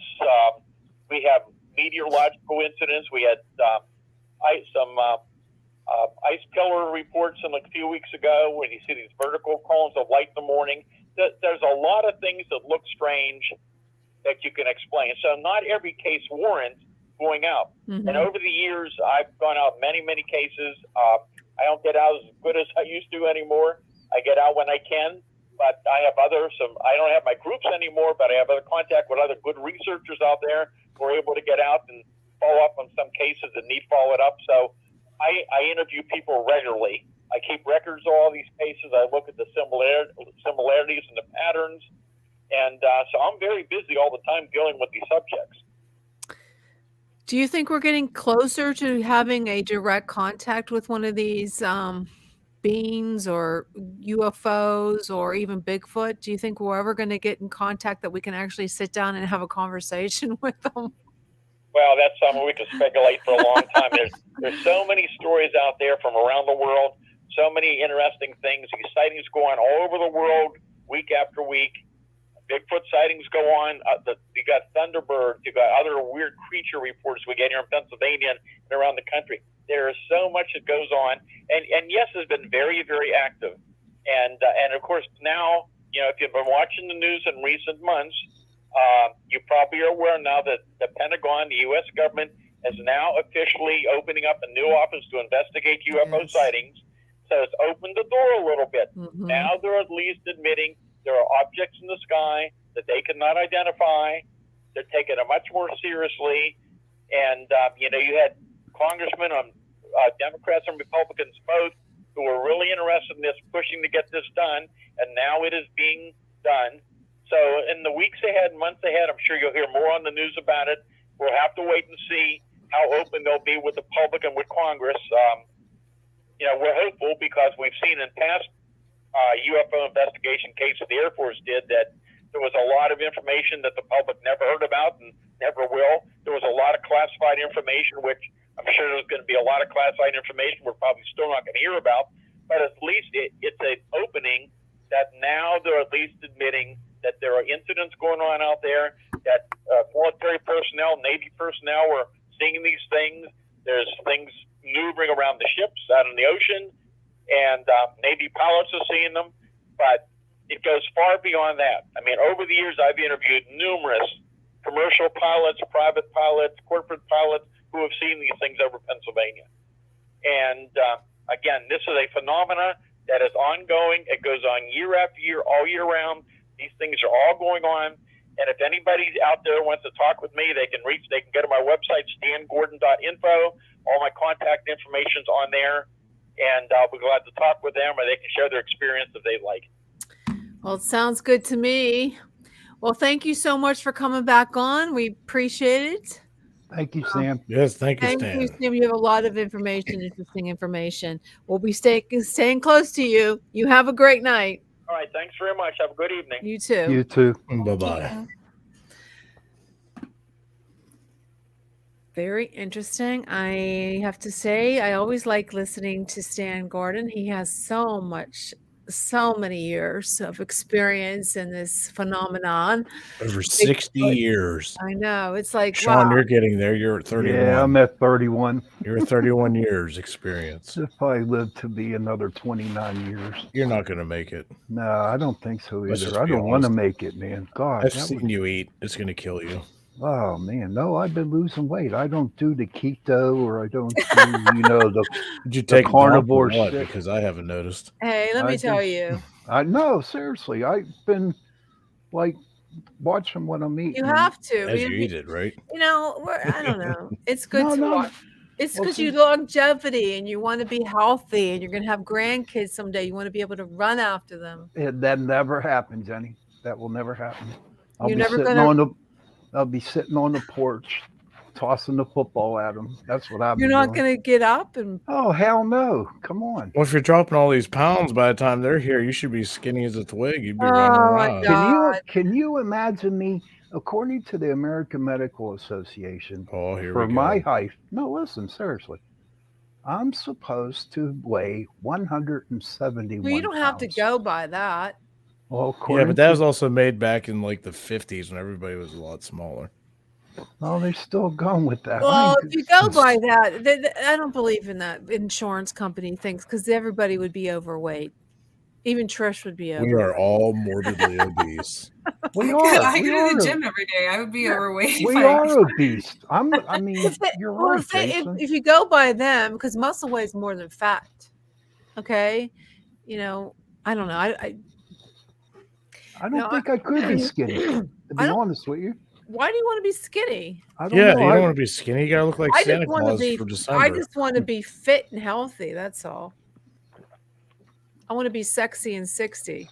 We have meteorological incidents. We had some ice pillar reports a few weeks ago when you see these vertical columns of light in the morning. There's a lot of things that look strange that you can explain. So not every case warrants going out. Mm-hmm. And over the years, I've gone out many, many cases. I don't get out as good as I used to anymore. I get out when I can, but I have I don't have my groups anymore, but I have other contact with other good researchers out there who are able to get out and follow up on some cases that need followed up. So I interview people regularly. I keep records of all these cases. I look at the similarities and the patterns. And so I'm very busy all the time dealing with these subjects. Do you think we're getting closer to having a direct contact with one of these beings or UFOs or even Bigfoot? Do you think we're ever going to get in contact that we can actually sit down and have a conversation with them? Well, that's something we could speculate for a long time. There's so many stories out there from around the world, so many interesting things. These sightings go on all over the world, week after week. Bigfoot sightings go on. You got Thunderbirds. You got other weird creature reports we get here in Pennsylvania and around the country. There is so much that goes on, and yes, it's been very, very active. And of course now, if you've been watching the news in recent months, you probably are aware now that the Pentagon, the U.S. government, is now officially opening up a new office to investigate UFO sightings. So it's opened the door a little bit. Mm-hmm. Now they're at least admitting there are objects in the sky that they cannot identify. They're taking it much more seriously. And, you had congressmen on Democrats and Republicans both who were really interested in this, pushing to get this done. And now it is being done. So in the weeks ahead, months ahead, I'm sure you'll hear more on the news about it. We'll have to wait and see how open they'll be with the public and with Congress. We're hopeful because we've seen in past UFO investigation cases the Air Force did that there was a lot of information that the public never heard about and never will. There was a lot of classified information, which I'm sure there's going to be a lot of classified information we're probably still not going to hear about. But at least it's an opening that now they're at least admitting that there are incidents going on out there, that military personnel, Navy personnel are seeing these things. There's things maneuvering around the ships out in the ocean, and Navy pilots are seeing them. But it goes far beyond that. I mean, over the years, I've interviewed numerous commercial pilots, private pilots, corporate pilots who have seen these things over Pennsylvania. And again, this is a phenomena that is ongoing. It goes on year after year, all year round. These things are all going on. And if anybody out there wants to talk with me, they can go to my website, stangordon.info. All my contact information's on there. And I'll be glad to talk with them, or they can share their experience if they like. Well, it sounds good to me. Well, thank you so much for coming back on. We appreciate it. Thank you, Sam. Yes, thank you, Stan. Thank you, Sam. You have a lot of information, interesting information. We'll be staying close to you. You have a great night. All right. Thanks very much. Have a good evening. You too. You too. Bye-bye. Very interesting. I have to say, I always like listening to Stan Gordon. He has so many years of experience in this phenomenon. Over 60 years. I know. It's like, Sean, wow. You're getting there. You're at 31. Yeah, I'm at 31. You're at 31 years experience. If I live to be another 29 years. You're not going to make it. No, I don't think so Let's either. just I be don't want to honest. make it, man. God. I've seen you eat. It's going to kill you. Oh, man. No, I've been losing weight. I don't do the keto, or I don't do, Did you take carnivore what? shit. Because I haven't noticed. Hey, let me tell you. No, seriously. I've been like watching what I'm eating. You have to. As you eat it, right? You know, I don't know. It's good No, to no. watch. It's Well, because see- you longevity and you want to be healthy and you're going to have grandkids someday. You want to be able to run after them. That never happened, Jenny. That will never happen. I'll You're be never sitting gonna- I'll be sitting on the porch, tossing the football at them. That's what I've You're been not doing. going to get up and Oh, hell no. Come on. Well, if you're dropping all these pounds by the time they're here, you should be skinny as a twig. You'd be running Oh, my around. God. Can you imagine me, according to the American Medical Association, Oh, here for we my go. height? No, listen, seriously. I'm supposed to weigh 171 well, you don't have to pounds. go by that. Well, Yeah, according but that to- was also made back in like the 50s when everybody was a lot smaller. Oh, they're still going with that. Well, if you go by that, I don't believe in that insurance company things because everybody would be overweight. Even Trish would be overweight. We are all morbidly obese. We are. I we go to are. the gym every day. I would be overweight. We are obese. I mean, you're Well, right, Jason. if you go by them, because muscle weighs more than fat. Okay, you know, I don't know. I don't think I could be skinny. To be honest with you, why do you want to be skinny? I don't Yeah, know. you don't want to be skinny. You gotta look like I Santa just want to Claus be. for I December. just want to be fit and healthy. That's all. I want to be sexy and 60.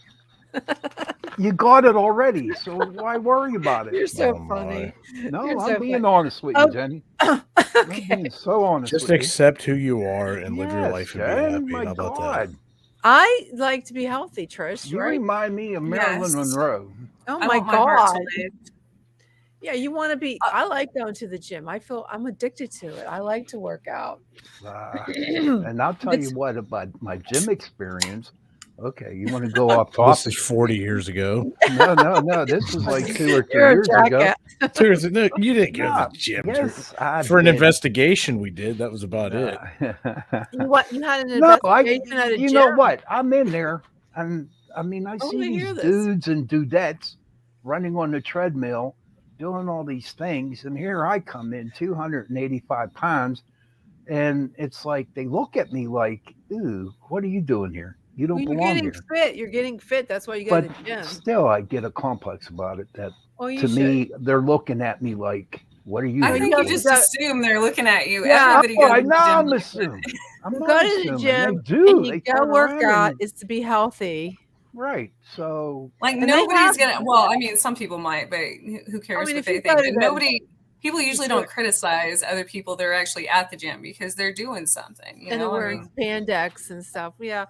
You got it already, so why worry about it? You're so Oh, funny. No, You're I'm so being funny. honest with you, Oh, Jenny. I'm being so honest Just with you. accept who you are and live your Yes, life and Jen, be happy. my How about God. I like to be healthy, Trish. You Right? remind me of Marilyn Yes. Monroe. Oh I my want my heart God. to live. Yeah, you want to be. I like going to the gym. I feel I'm addicted to it. I like to work out. And I'll tell you It's- what about my gym experience. Okay, you want to go off This topic? is 40 years ago. No. This was like 2 or 3 You're a years ago. jackass. Seriously, no, you didn't go to No, the gym yes, I for an did. investigation. We did. That was about it. You had an No, investigation at a you gym. know what? I'm in there, and I mean, I wanna see hear these this. dudes and dudettes running on the treadmill, doing all these things, and here I come in, 285 pounds, and it's like they look at me like, "Ooh, what are you doing here? You don't Well, you're belong getting here." fit. You're getting fit. That's why you go But to the gym. still, I get a complex about it. That Well, you to should. me, they're looking at me like, "What are you?" I doing think you here?" just assume they're looking at you. Yeah. Everybody Oh, goes to the now I'm gym. assuming. I'm You not go to the assuming. gym They do. and you They go turn work around out. and- It's to be healthy. Right. So Like And they nobody's have- gonna. Well, I mean, some people might, but who cares mean, what if they you think? go to But the- nobody. People usually It's don't a- criticize other people that are actually at the gym because they're doing something. You And they're know, I wearing mean, spandex and stuff. Yeah.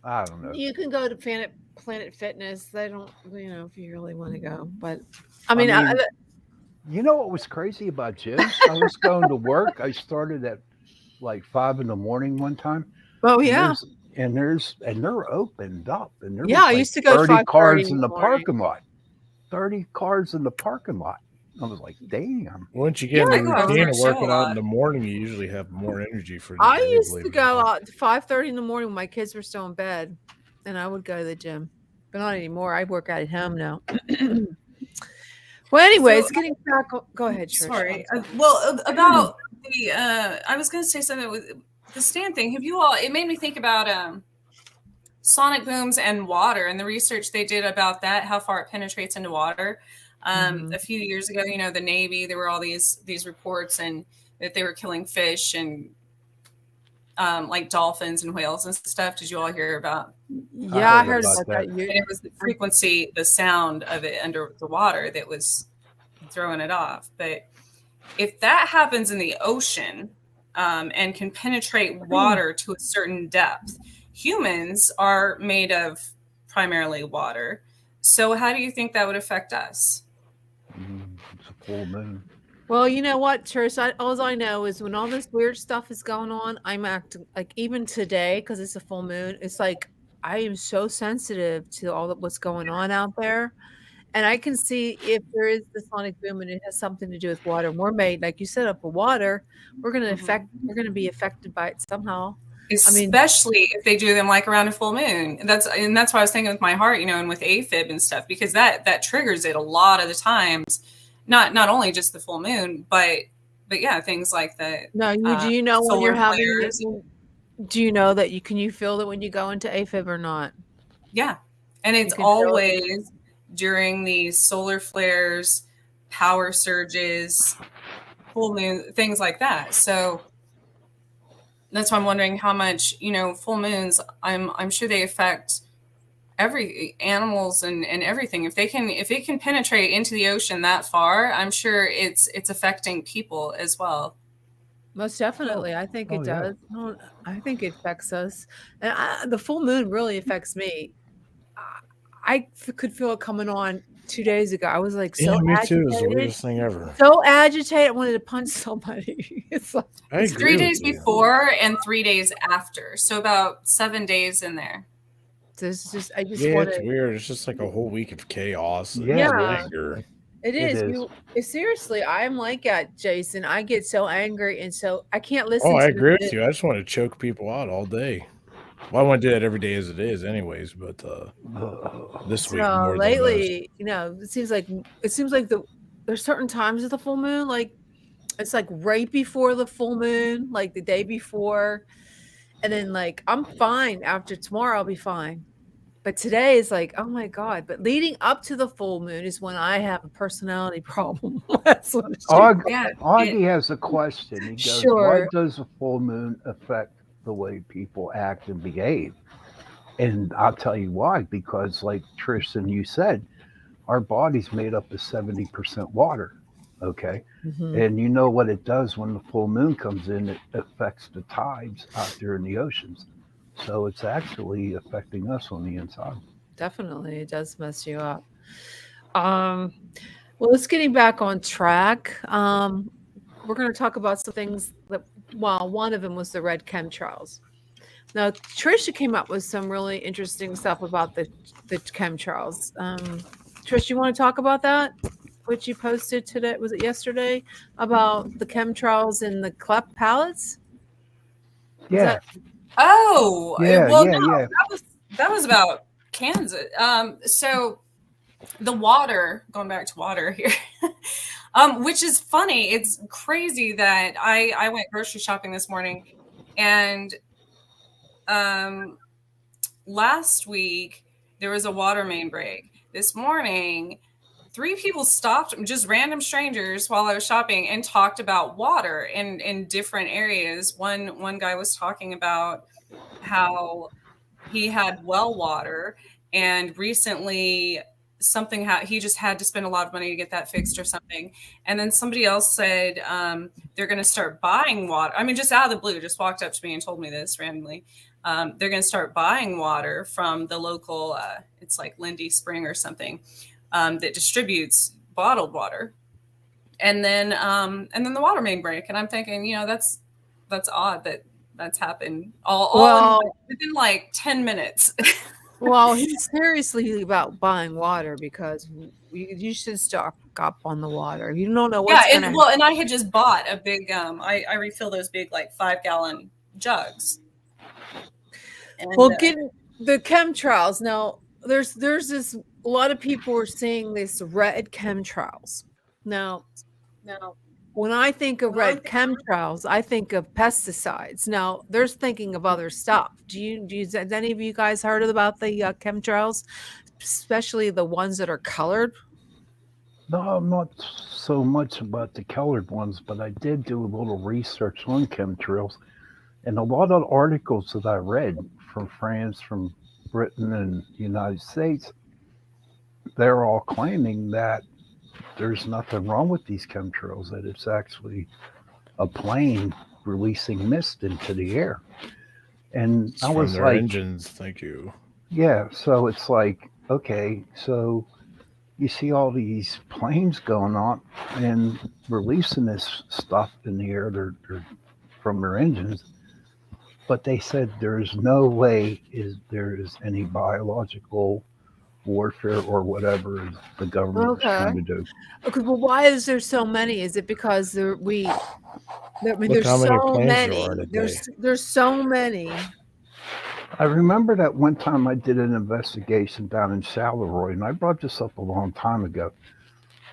I don't know. You can go to Planet Fitness. They don't, if you really want to go. But I mean, You know what was crazy about gyms? I was going to work. I started at like 5 in the morning one time. oh and yeah. they're opened up, and there Yeah, was I like used to go 30 5:30 cars in in the the morning. parking lot. 30 cars in the parking lot. I was like, damn. Once you get in Yeah, the I go out routine for of a show working a out lot. in the morning, you usually have more energy for the I day, used believe to it or go not. out to 5:30 in the morning when my kids were still in bed, and I would go to the gym, but not anymore. I work out at home now. Well, anyways, So- getting back. Go ahead, Trish. sorry. I'm sorry. Well, about the. I was going to say something with the stand thing. Have you all? It made me think about sonic booms and water and the research they did about that, how far it penetrates into water. A few years ago, the Navy, there were all these reports and that they were killing fish and like dolphins and whales and stuff. Did you all hear about? Yeah, I heard heard about about that. And it was the frequency, the sound of it under the water that was throwing it off. But if that happens in the ocean and can penetrate water to a certain depth, humans are made of primarily water. So how do you think that would affect us? It's a full moon. Well, you know what, Trish? All I know is when all this weird stuff is going on, I'm acting like even today because it's a full moon. It's like I am so sensitive to all of what's going on out there, and I can see if there is the sonic boom and it has something to do with water. We're made, like you said, up of water. We're going to We're going to be affected by it somehow. Especially if they do them like around a full moon. And that's why I was thinking with my heart, and with AFib and stuff, because that triggers it a lot of the times. Not only just the full moon, but yeah, things like that. No, do you know when you're solar having? flares. Do you know that can you feel that when you go into AFib or not? Yeah, and it's You can feel it. always during these solar flares, power surges, full moon, things like that. So that's why I'm wondering how much, full moons, I'm sure they affect every animals and everything. If it can penetrate into the ocean that far, I'm sure it's affecting people as well. Most definitely. I think it yeah. does. I think it affects us. And the full moon really affects me. Could feel it coming on 2 days ago. I was like Yeah, so me too. It's the agitated. weirdest thing ever. So agitated. I wanted to punch somebody. It's like, I It's agree 3 with days you. before and 3 days after. So about 7 days in there. this is just, I just Yeah, want it's to. weird. It's just like a whole week of chaos and Yeah, Yeah. anger. It It is. is. Seriously, I'm like that, Jason. I get so angry, and so I can't listen Oh, to I the agree with news. you. I just want to choke people out all day. Well, I want to do that every day as it is, anyways. But this week So more than most. lately, it seems like there's certain times of the full moon, like it's like right before the full moon, like the day before, and then like I'm fine after tomorrow. I'll be fine. But today is like, oh my God. But leading up to the full moon is when I have a personality problem. That's what it's Yeah, Augie has a question. He goes, "Why Sure. does a full moon affect the way people act and behave?" And I'll tell you why. Because, like Tristan, you said, our body's made up of 70% water. Okay. Mhm. And you know what it does when the full moon comes in? It affects the tides out there in the oceans. So it's actually affecting us on the inside. Definitely. It does mess you up. Well, let's getting back on track. We're going to talk about some things that, well, one of them was the red chemtrails. Now, Trisha came up with some really interesting stuff about the chemtrails. Trish, you want to talk about that? What you posted today, was it yesterday, about the chemtrails in the cleft palates? Yeah. Oh, Yeah. well, Yeah. no, Yeah. that was about Kansas. So the water, going back to water here, which is funny. It's crazy that I went grocery shopping this morning, and last week there was a water main break. This morning, 3 people stopped, just random strangers, while I was shopping, and talked about water in different areas. One guy was talking about how he had well water, and recently he just had to spend a lot of money to get that fixed or something. And then somebody else said they're going to start buying water. I mean, just out of the blue, just walked up to me and told me this randomly. They're going to start buying water from the local, it's like Lindy Spring or something, that distributes bottled water. And then the water main break. And I'm thinking, that's odd that that's happened all within like 10 minutes. Well, he's seriously about buying water because you should stock up on the water. You don't know what's going to happen. And I had just bought a big, I refill those big like 5-gallon jugs. And, Getting the chemtrails. Now, there's this, a lot of people are seeing this red chemtrails. Now, when I think of red chemtrails, I think of pesticides. Now, there's thinking of other stuff. Has any of you guys heard about the chemtrails, especially the ones that are colored? No, I'm not so much about the colored ones, but I did do a little research on chemtrails. And a lot of articles that I read from France, from Britain, and the United States, they're all claiming that there's nothing wrong with these chemtrails, that it's actually a plane releasing mist into the air. And It's I from was their like, engines. Thank you. yeah, so it's like, okay, so you see all these planes going on and releasing this stuff in the air, they're from their engines. But they said there's no way there is any biological warfare or whatever the government is trying to do. Okay, well, why is there so many? Is it because there's how many so planes there many. are in a day. There's so many. I remember that one time I did an investigation down in Charleroi, and I brought this up a long time ago,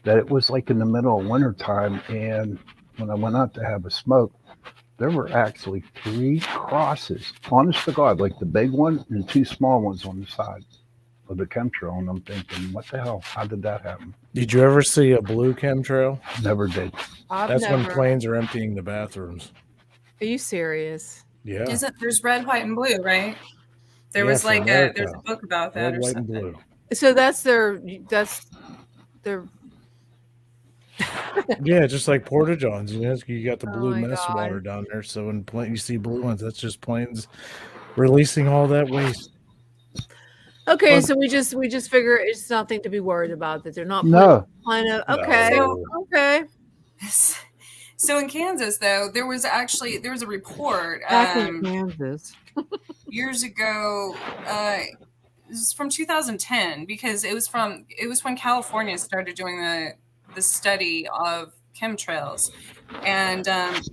that it was like in the middle of wintertime, and when I went out to have a smoke, there were actually 3 crosses, honest to God, like the big one and 2 small ones on the side. of the chemtrail, and I'm thinking, what the hell? How did that happen? Did you ever see a blue chemtrail? Never did. That's when planes are emptying the bathrooms. Are you serious? Yeah. There's red, white, and blue, right? There's a book about that red, or white, something. and blue. So that's their Yeah, just like Porta Johns, you got the blue mess God. water down there. So when you see blue ones, that's just planes releasing all that waste. Okay, so we just figure it's nothing to be worried about, that they're not okay. No. Okay. So in Kansas, though, there was a report Back in Kansas. years ago. It was from 2010 because it was when California started doing the study of chemtrails, and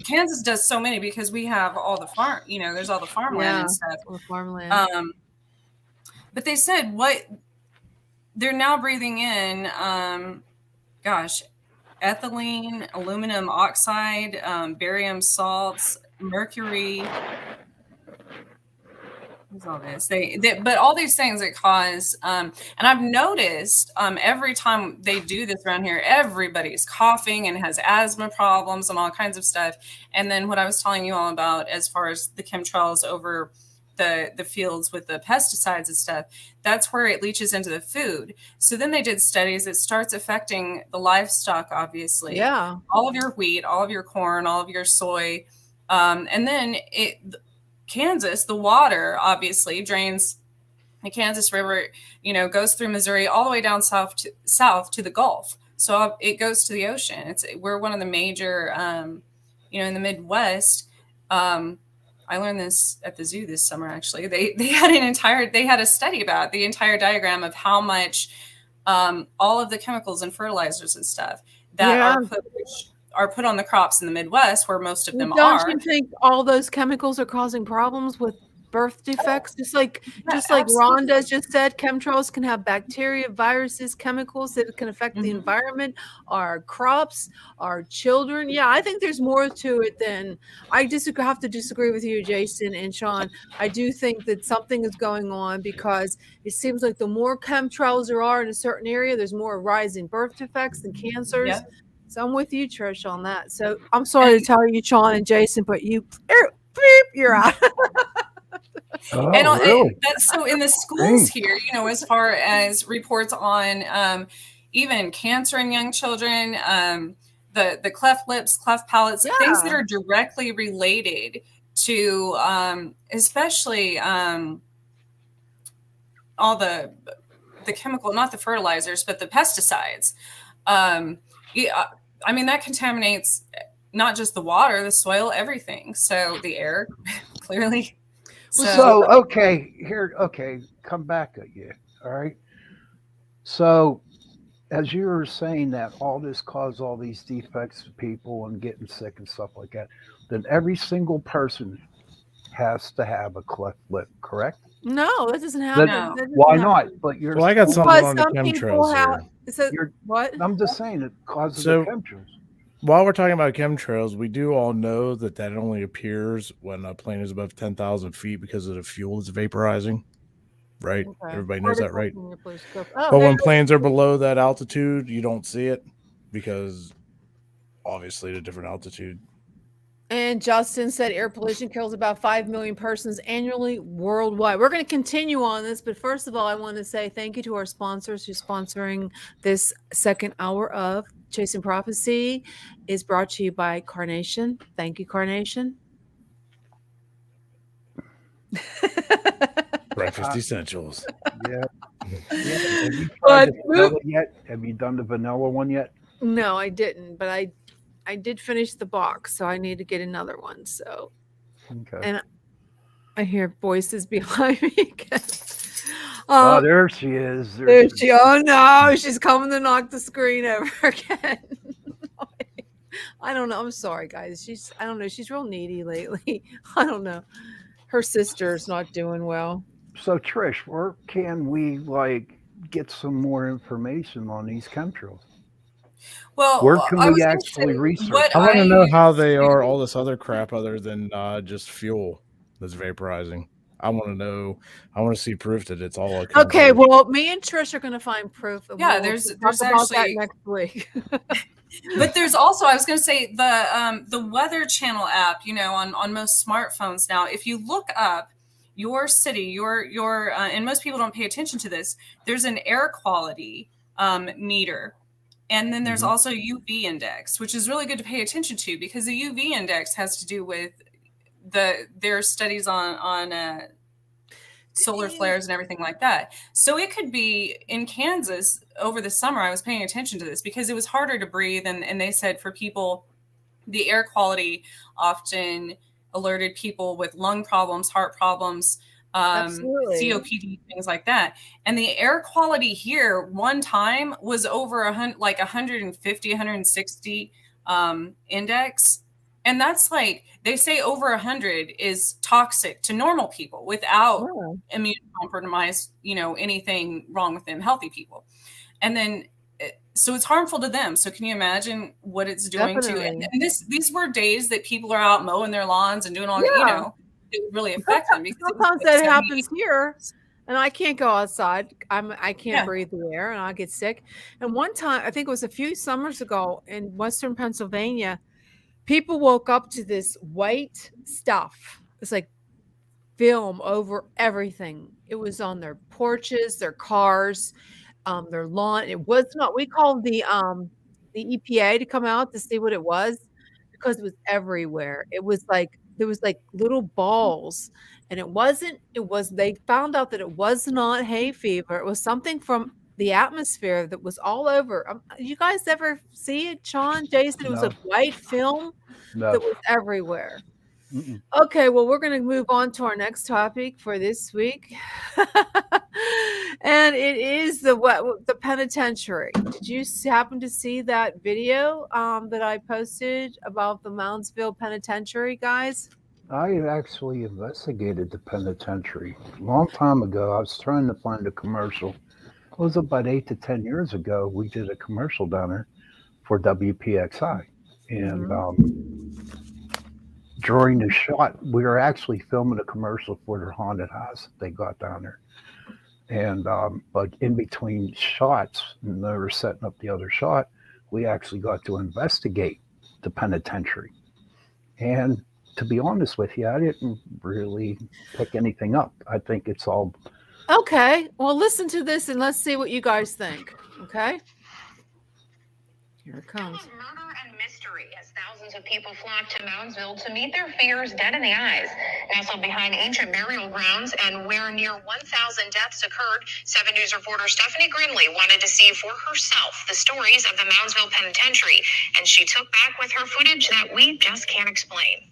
Kansas does so many because we have all the farm. There's all the farmland and stuff. All the farmland. But they said what they're now breathing in. Ethylene, aluminum oxide, barium salts, mercury. What's all this? But all these things that cause, and I've noticed every time they do this around here, everybody's coughing and has asthma problems and all kinds of stuff. And then what I was telling you all about as far as the chemtrails over the fields with the pesticides and stuff, that's where it leaches into the food. So then they did studies. It starts affecting the livestock, obviously. Yeah. All of your wheat, all of your corn, all of your soy. And then Kansas, the water obviously drains the Kansas River, goes through Missouri all the way down south to the Gulf. So it goes to the ocean. We're one of the major, in the Midwest. I learned this at the zoo this summer. Actually, they had a study about the entire diagram of how much all of the chemicals and fertilizers and stuff that are put on the crops in the Midwest, where most of them are. Don't you think all those chemicals are causing problems with birth defects? Just like Rhonda just said, chemtrails can have bacteria, viruses, chemicals that can affect the environment, our crops, our children. Yeah, I think there's more to it than I have to disagree with you, Jason and Sean. I do think that something is going on because it seems like the more chemtrails there are in a certain area, there's more rise in birth defects and cancers. Yep. So I'm with you, Trish, on that. So I'm sorry to tell you, Sean and Jason, but you're out. Really? That's so in the schools here, as far as reports on even cancer in young children, the cleft lips, cleft palates, things that are directly related to especially all the chemical, not the fertilizers, but the pesticides. That contaminates not just the water, the soil, everything. So the air, clearly. So come back at you. All right. So as you were saying that all this caused all these defects to people and getting sick and stuff like that, then every single person has to have a cleft lip, correct? No, that doesn't happen. Why not? But I got something on the chemtrails here. What? I'm just saying it causes the chemtrails. While we're talking about chemtrails, we do all know that only appears when a plane is above 10,000 feet because of the fuel is vaporizing, right? Okay. Everybody knows that, right? But when planes are below that altitude, you don't see it because obviously at a different altitude. And Justin said air pollution kills about 5 million persons annually worldwide. We're going to continue on this, but first of all, I want to say thank you to our sponsors who's sponsoring this second hour of Chasing Prophecy. Is brought to you by Carnation. Thank you, Carnation. Breakfast essentials. Yeah. Have you tried the vanilla yet? Have you done the vanilla one yet? No, I didn't, but I did finish the box, so I need to get another one. So, and I hear voices behind me again. There she is. There she. Oh no, she's coming to knock the screen over again. I don't know. I'm sorry, guys. I don't know. She's real needy lately. I don't know. Her sister's not doing well. So, Trish, where can we get some more information on these chemtrails? Well, where can we actually research? I want to know how they are all this other crap other than just fuel that's vaporizing. I want to know. I want to see proof that it's all a Okay, conjuration. well, me and Trish are going to find proof. And Yeah, we'll there's talk about that actually next week. But there's also, I was going to say, the Weather Channel app, on most smartphones now, if you look up your city, your and most people don't pay attention to this, there's an air quality meter. And then there's also UV index, which is really good to pay attention to, because the UV index has to do with their studies on solar flares and everything like that. So it could be in Kansas over the summer. I was paying attention to this because it was harder to breathe. And they said for people, the air quality often alerted people with lung problems, heart problems, COPD, things like that. And the air quality here one time was over 150, 160 index. And that's like, they say over 100 is toxic to normal people without immune compromise, anything wrong with them, healthy people. And then, so it's harmful to them. So can you imagine what it's doing to, and these were days that people are out mowing their lawns and doing all that, it would really affect them. Because sometimes that happens here. And I can't go outside. I can't breathe the air, and I get sick. And one time, I think it was a few summers ago in Western Pennsylvania, people woke up to this white stuff. It's like film over everything. It was on their porches, their cars, their lawn. It was not. We called the EPA to come out to see what it was, because it was everywhere. It was like there was like little balls, and it wasn't. They found out that it was not hay fever. It was something from the atmosphere that was all over. You guys ever see it, Sean, Jason? It was a white film that was everywhere. Okay, well, we're going to move on to our next topic for this week. And it is the penitentiary. Did you happen to see that video that I posted about the Moundsville Penitentiary, guys? I actually investigated the penitentiary a long time ago. I was trying to find a commercial. It was about 8 to 10 years ago. We did a commercial down there for WPXI. And during the shot, we were actually filming a commercial for their haunted house they got down there. And but in between shots, and they were setting up the other shot, we actually got to investigate the penitentiary. And to be honest with you, I didn't really pick anything up. I think it's all okay. Well, listen to this and let's see what you guys think. Okay. Here it comes. Murder and mystery as thousands of people flock to Moundsville to meet their fears dead in the eyes. Nestled behind ancient burial grounds and where near 1,000 deaths occurred, 7 News reporter Stephanie Grinley wanted to see for herself the stories of the Moundsville Penitentiary, and she took back with her footage that we just can't explain.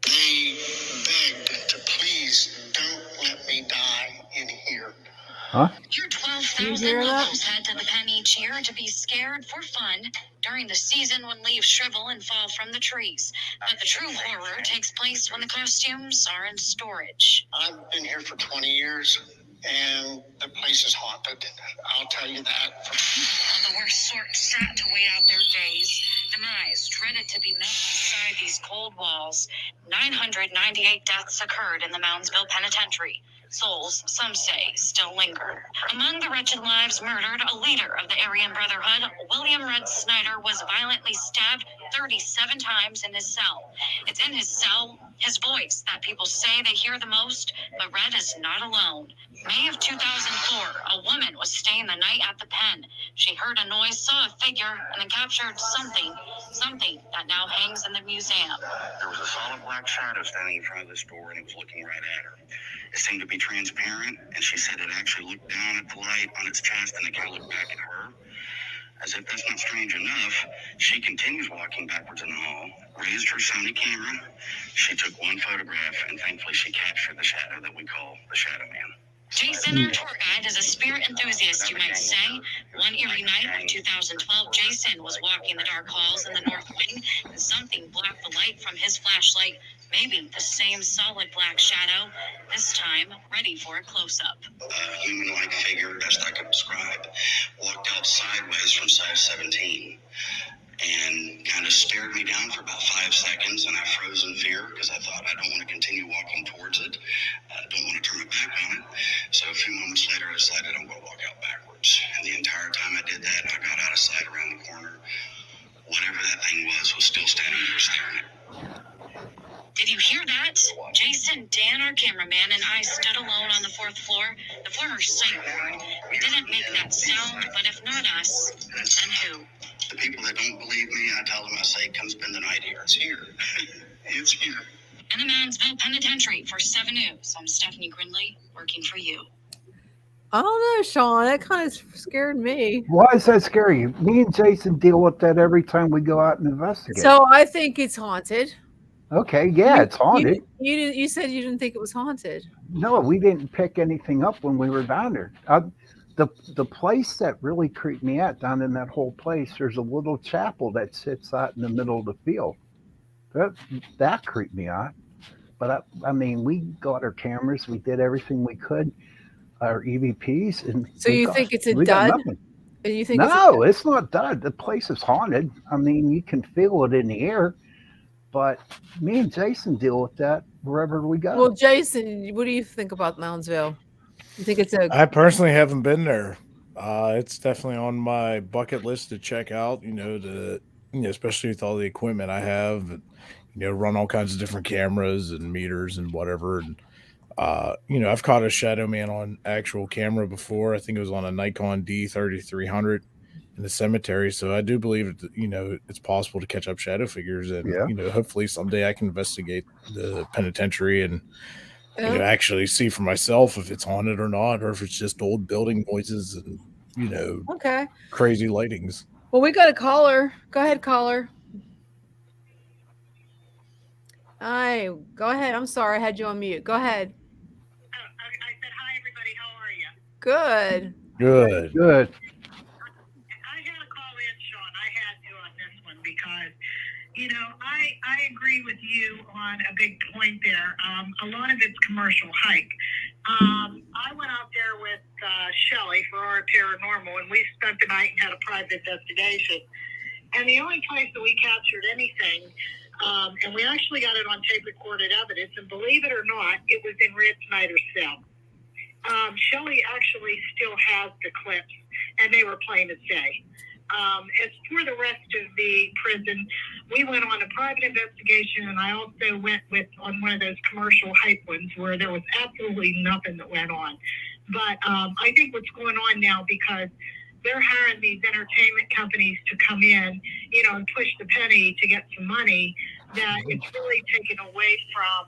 They begged to please don't let me die in here. Huh? Your 12,000 locals head to the pen each year to be scared for fun during the season when leaves shrivel and fall from the trees. But the true horror takes place when the costumes are in storage. I've been here for 20 years, and the place is haunted. I'll tell you that. The worst sort sat to wait out their days. Demise dreaded to be met inside these cold walls. 998 deaths occurred in the Moundsville Penitentiary. Souls, some say, still linger. Among the wretched lives murdered, a leader of the Aryan Brotherhood, William Red Snyder, was violently stabbed 37 times in his cell. It's in his cell, his voice, that people say they hear the most, but Red is not alone. May of 2004, a woman was staying the night at the pen. She heard a noise, saw a figure, and then captured something that now hangs in the museum. There was a solid black shadow standing in front of this door, and it was looking right at her. It seemed to be transparent, and she said it actually looked down at the light on its chest, and it kind of looked back at her. As if that's not strange enough, she continues walking backwards in the hall, raised her Sony camera. She took one photograph, and thankfully she captured the shadow that we call the Shadow Man. Jason, our tour guide, is a spirit enthusiast, you might say. One eerie night of 2012, Jason was walking the dark halls in the North Wing, and something blocked the light from his flashlight. Maybe the same solid black shadow, this time ready for a close-up. A human-like figure, best I could describe, walked out sideways from cell 17. and kind of stared me down for about 5 seconds, and I froze in fear because I thought I don't want to continue walking towards it. I don't want to turn my back on it. So a few moments later, I decided I'm going to walk out backwards. And the entire time I did that, I got out of sight around the corner. Whatever that thing was still standing there staring at me. Did you hear that? Jason, Dan, our cameraman, and I stood alone on the 4th floor, the former psych ward. We didn't make that sound, but if not us, then who? The people that don't believe me, I tell them, I say, come spend the night here. It's here. It's here. In the Mansville Penitentiary for 7 News, I'm Stephanie Grinley, working for you. I don't know, Sean. That kind of scared me. Why is that scary? Me and Jason deal with that every time we go out and investigate. So I think it's haunted. Okay, yeah, it's haunted. You said you didn't think it was haunted. No, we didn't pick anything up when we were down there. The place that really creeped me out down in that whole place, there's a little chapel that sits out in the middle of the field. That creeped me out. But I mean, we got our cameras, we did everything we could, our EVPs, and so you think it's a dud? You think no, it's not dud. The place is haunted. I mean, you can feel it in the air. But me and Jason deal with that wherever we go. Well, Jason, what do you think about Moundsville? You think it's I personally haven't been there. It's definitely on my bucket list to check out, especially with all the equipment I have, run all kinds of different cameras and meters and whatever. And, I've caught a shadow man on actual camera before. I think it was on a Nikon D3300 in the cemetery. So I do believe it's possible to catch up shadow figures, and hopefully someday I can investigate the penitentiary and actually see for myself if it's haunted or not, or if it's just old building noises and okay, crazy lightings. Well, we got a caller. Go ahead, caller. Hi, go ahead. I'm sorry, I had you on mute. Go ahead. I said hi, everybody. How are you? Good. Good. I had to call in, Sean. I had to on this one because, I agree with you on a big point there. A lot of it's commercial hike. I went out there with Shelley for our paranormal, and we spent the night and had a private investigation. And the only place that we captured anything, and we actually got it on tape recorded evidence, and believe it or not, it was in Red Snyder's cell. Shelley actually still has the clips, and they were plain as day. As for the rest of the prison, we went on a private investigation, and I also went on one of those commercial hype ones where there was absolutely nothing that went on. But I think what's going on now, because they're hiring these entertainment companies to come in, and push the penny to get some money, that it's really taken away from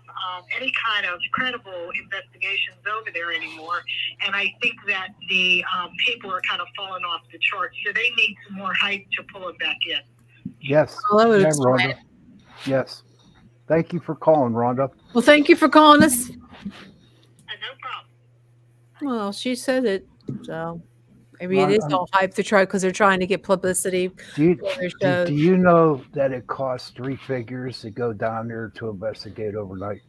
any kind of credible investigations over there anymore. And I think that the people are kind of falling off the charts. So they need some more hype to pull it back in. Yes. Rhonda. Yes. Thank you for calling, Rhonda. Well, thank you for calling us. No problem. Well, she said it, so maybe it is all hype to try because they're trying to get publicity. Do you know that it costs 3 figures to go down there to investigate overnight?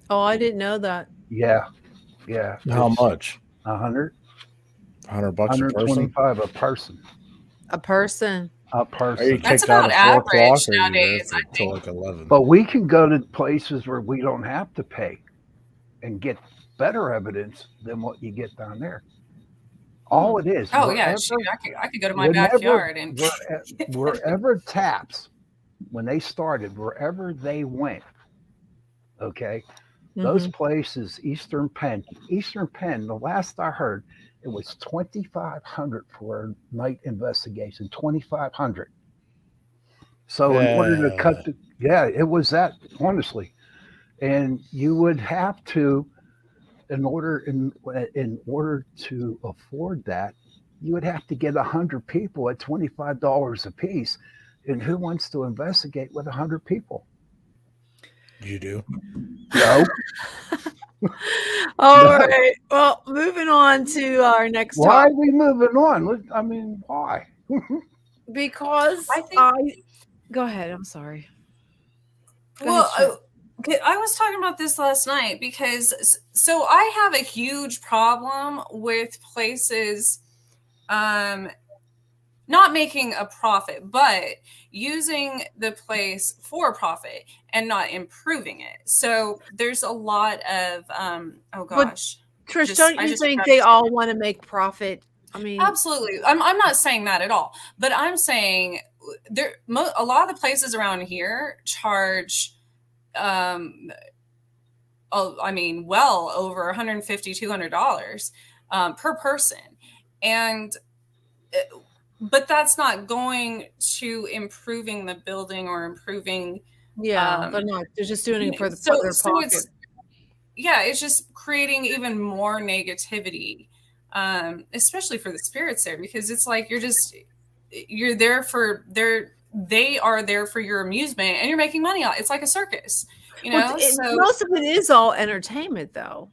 Oh, I didn't know that. Yeah. How much? 100. $100 a person. 125 a person. A person. A person. That's about average nowadays, I think. Like 11. But we can go to places where we don't have to pay and get better evidence than what you get down there. All it is. Oh yeah, shoot, I could go to my backyard and wherever taps, when they started, wherever they went, okay, those places, Eastern Penn, the last I heard, it was $2,500 for a night investigation, $2,500. So in order to cut it was that, honestly. And you would have to, in order to afford that, you would have to get 100 people at $25 a piece. And who wants to investigate with 100 people? You do? No. All right. Well, moving on to our next topic. Why are we moving on? I mean, why? Because I think. Go ahead. I'm sorry. I was talking about this last night because I have a huge problem with places that not making a profit, but using the place for profit and not improving it. So there's a lot of oh gosh. Trish, don't you think they all want to make profit? I mean, absolutely. I'm not saying that at all, but I'm saying a lot of the places around here charge well over $150, $200 per person. And but that's not going to improving the building or improving. Yeah, they're not. They're just doing it for their pocket. It's just creating even more negativity, especially for the spirits there, because it's like you're there for they are there for your amusement, and you're making money on it. It's like a circus, you know. So most of it is all entertainment, though.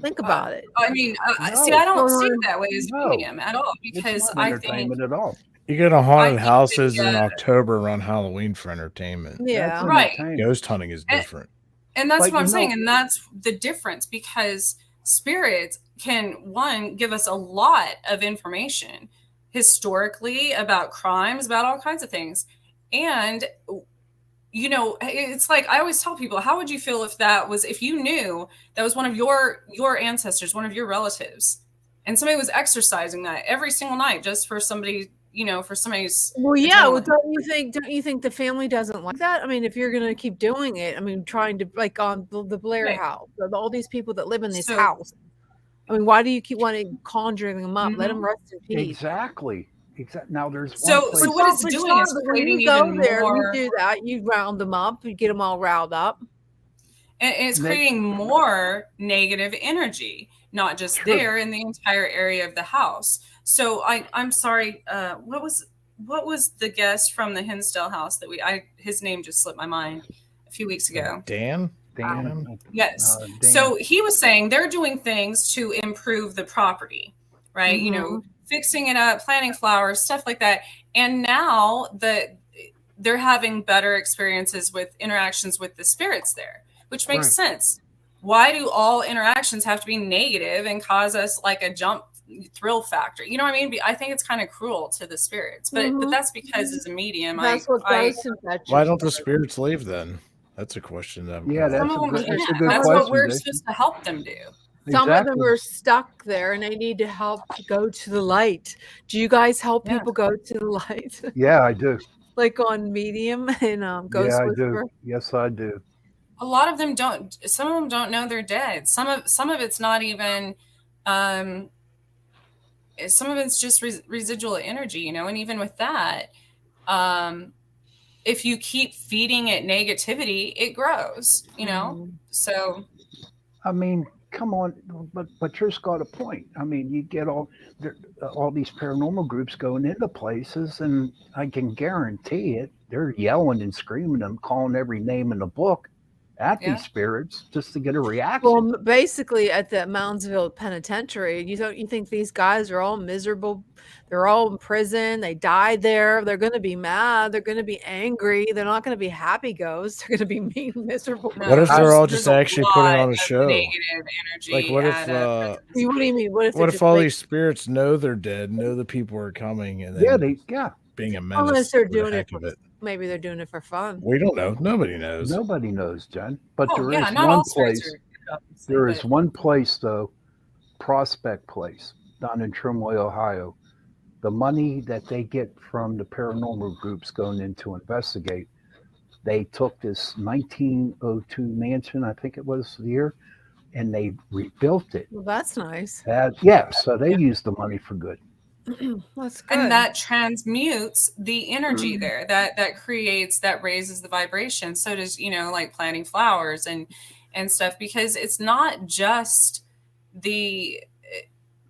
Think about it. I mean, I don't see it that way as a medium at all, because it's not entertainment at all. You go to haunted houses in October around Halloween for entertainment. Yeah, right. Ghost hunting is different. And that's what I'm saying. And that's the difference, because spirits can, give us a lot of information historically about crimes, about all kinds of things. And, you know, it's like, I always tell people, how would you feel if you knew that was one of your ancestors, one of your relatives, and somebody was exercising that every single night just for somebody, you know, for somebody's. Well, yeah. Well, don't you think the family doesn't like that? I mean, if you're going to keep doing it, I mean, trying to, like, on the Blair house, all these people that live in this house. I mean, why do you keep wanting conjuring them up? Let them rest in peace. Exactly. Now there's so what it's doing is creating even more. You do that. You round them up. You get them all riled up, and it's creating more negative energy, not just there, in the entire area of the house. So I'm sorry. What was the guest from the Hinsdale house that his name just slipped my mind a few weeks ago? Dan. Yes. Dan. So he was saying they're doing things to improve the property, right? Mm-hmm. You know, fixing it up, planting flowers, stuff like that. And now that they're having better experiences with interactions with the spirits there, which makes sense. Why do all interactions have to be negative and cause us like a thrill factor? You know what I mean? I think it's kind of cruel to the spirits, but that's because as a medium, why don't the spirits leave then? That's a question. That's a good question. That's what we're supposed to help them do. Some of them are stuck there and they need to help go to the light. Do you guys help people go to the light? Yeah, I do. Like on Medium and Ghost Whisperer? Yes, I do. A lot of them don't. Some of them don't know they're dead. Some of it's not even. Some of it's just residual energy, you know. And even with that, if you keep feeding it negativity, it grows, you know. So, I mean, come on, but Trish got a point. I mean, you get all these paranormal groups going into places, and I can guarantee it, they're yelling and screaming and calling every name in the book at these spirits just to get a reaction. Well, basically at the Moundsville Penitentiary, you think these guys are all miserable? They're all in prison. They died there. They're going to be mad. They're going to be angry. They're not going to be happy ghosts. They're going to be mean, miserable. What if they're all just actually putting on a show? Like, what if? What do you mean? What if all these spirits know they're dead, know the people are coming, and then being a menace? Unless they're doing it. Maybe they're doing it for fun. We don't know. Nobody knows. Nobody knows, Jen. But there is one place. There is one place, though, Prospect Place, down in Trimway, Ohio. The money that they get from the paranormal groups going in to investigate, they took this 1902 mansion, I think it was the year, and they rebuilt it. Well, that's nice. So they used the money for good. That's good. And that transmutes the energy there, that creates, that raises the vibration. So does, you know, like planting flowers and stuff, because it's not just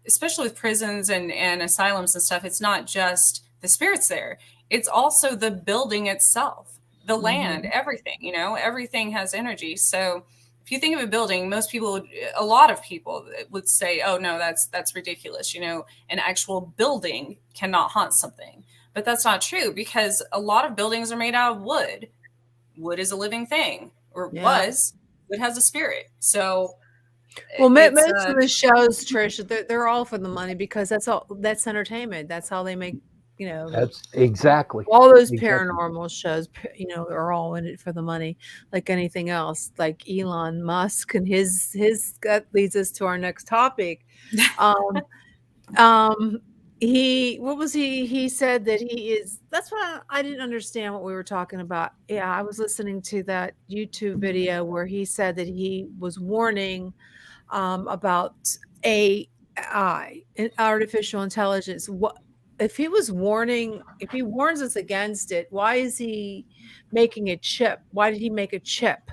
especially with prisons and asylums and stuff, it's not just the spirits there. It's also the building itself, the land, everything, you know, everything has energy. So if you think of a building, a lot of people would say, oh no, that's ridiculous. You know, an actual building cannot haunt something, but that's not true, because a lot of buildings are made out of wood. Wood is a living thing, or was. It has a spirit. So, well, most of the shows, Trish, they're all for the money, because that's entertainment. That's how they make That's exactly. all those Exactly. paranormal shows, are all in it for the money, like anything else, like Elon Musk and his that leads us to our next topic. He said that that's why I didn't understand what we were talking about. Yeah, I was listening to that YouTube video where he said that he was warning about AI, artificial intelligence. What if he warns us against it, why is he making a chip? Why did he make a chip?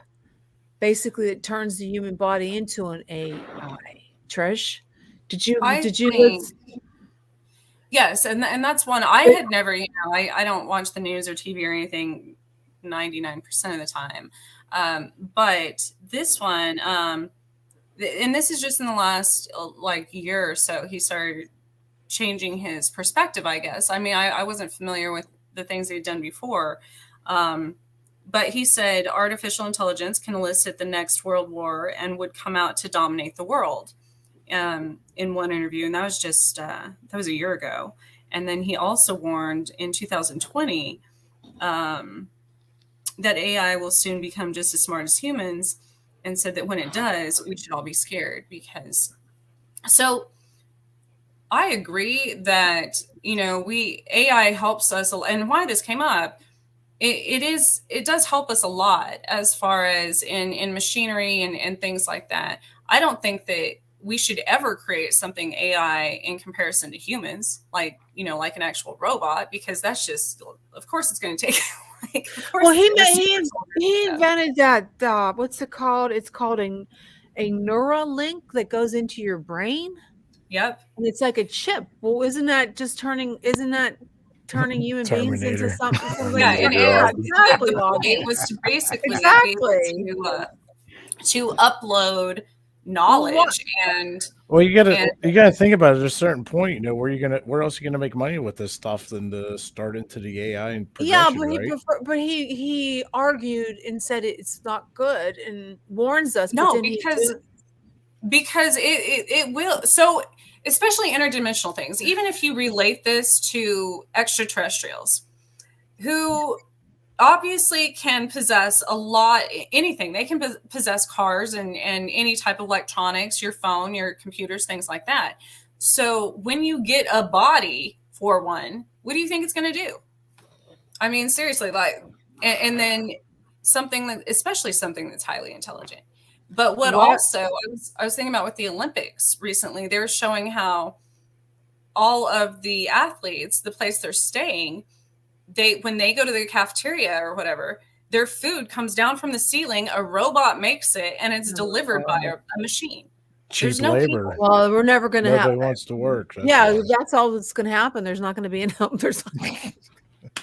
Basically, it turns the human body into an AI. Trish, did you think, yes, and that's one I had never, I don't watch the news or TV or anything 99% of the time. But this one, and this is just in the last year or so, he started changing his perspective, I guess. I mean, I wasn't familiar with the things he'd done before. But he said artificial intelligence can elicit the next world war and would come out to dominate the world. In one interview, and that was just that was a year ago. And then he also warned in 2020 that AI will soon become just as smart as humans, and said that when it does, we should all be scared. Because so I agree that AI helps us, and why this came up, it does help us a lot as far as in machinery and things like that. I don't think that we should ever create something AI in comparison to humans, like an actual robot, because that's just, of course, it's going to take. Well, he invented that. What's it called? It's called a Neuralink that goes into your brain. Yep, and it's like a chip. Well, isn't that turning human beings into something? Yeah, exactly. The point was to basically be able to upload knowledge you gotta think about it. At a certain point, where else are you gonna make money with this stuff than to start into the AI and but he argued and said it's not good and warns us. No, because it will. So especially interdimensional things, even if you relate this to extraterrestrials who obviously can possess anything. They can possess cars and any type of electronics, your phone, your computers, things like that. So when you get a body for one, what do you think it's going to do? I mean, seriously, and then especially something that's highly intelligent. But also I was thinking about with the Olympics recently, they were showing how all of the athletes, the place they're staying, when they go to the cafeteria or whatever, their food comes down from the ceiling, a robot makes it, and it's delivered by a machine. Cheap labor. Well, we're never going to have. Nobody wants to work. That's all that's going to happen. There's not going to be enough.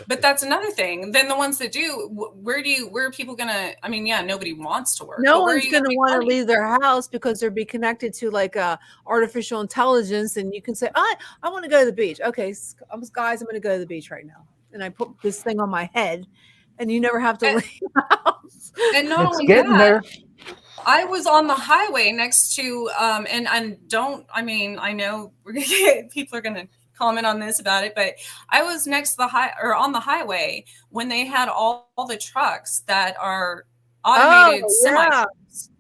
But that's another thing. Then the ones that do, where are people going to? I mean, nobody wants to work. No one's going to want to leave their house because they'll be connected to artificial intelligence, and you can say, I want to go to the beach. Okay, guys, I'm going to go to the beach right now. And I put this thing on my head, and you never have to leave the house. And not only that, I was on the highway next to, I know people are going to comment on this about it, but I was next to on the highway when they had all the trucks that are automated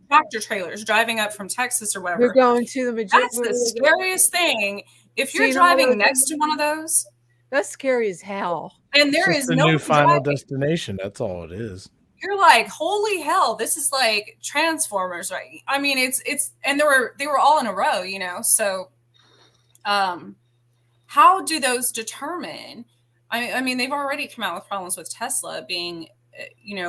tractor trailers driving up from Texas or wherever. You're going to the That's the scariest thing. If you're driving next to one of those, that's scary as hell. And there is no new final destination. That's all it is. You're like, holy hell, this is like Transformers, right? I mean, it's and they were all in a row, So, how do those determine? I mean, they've already come out with problems with Tesla being,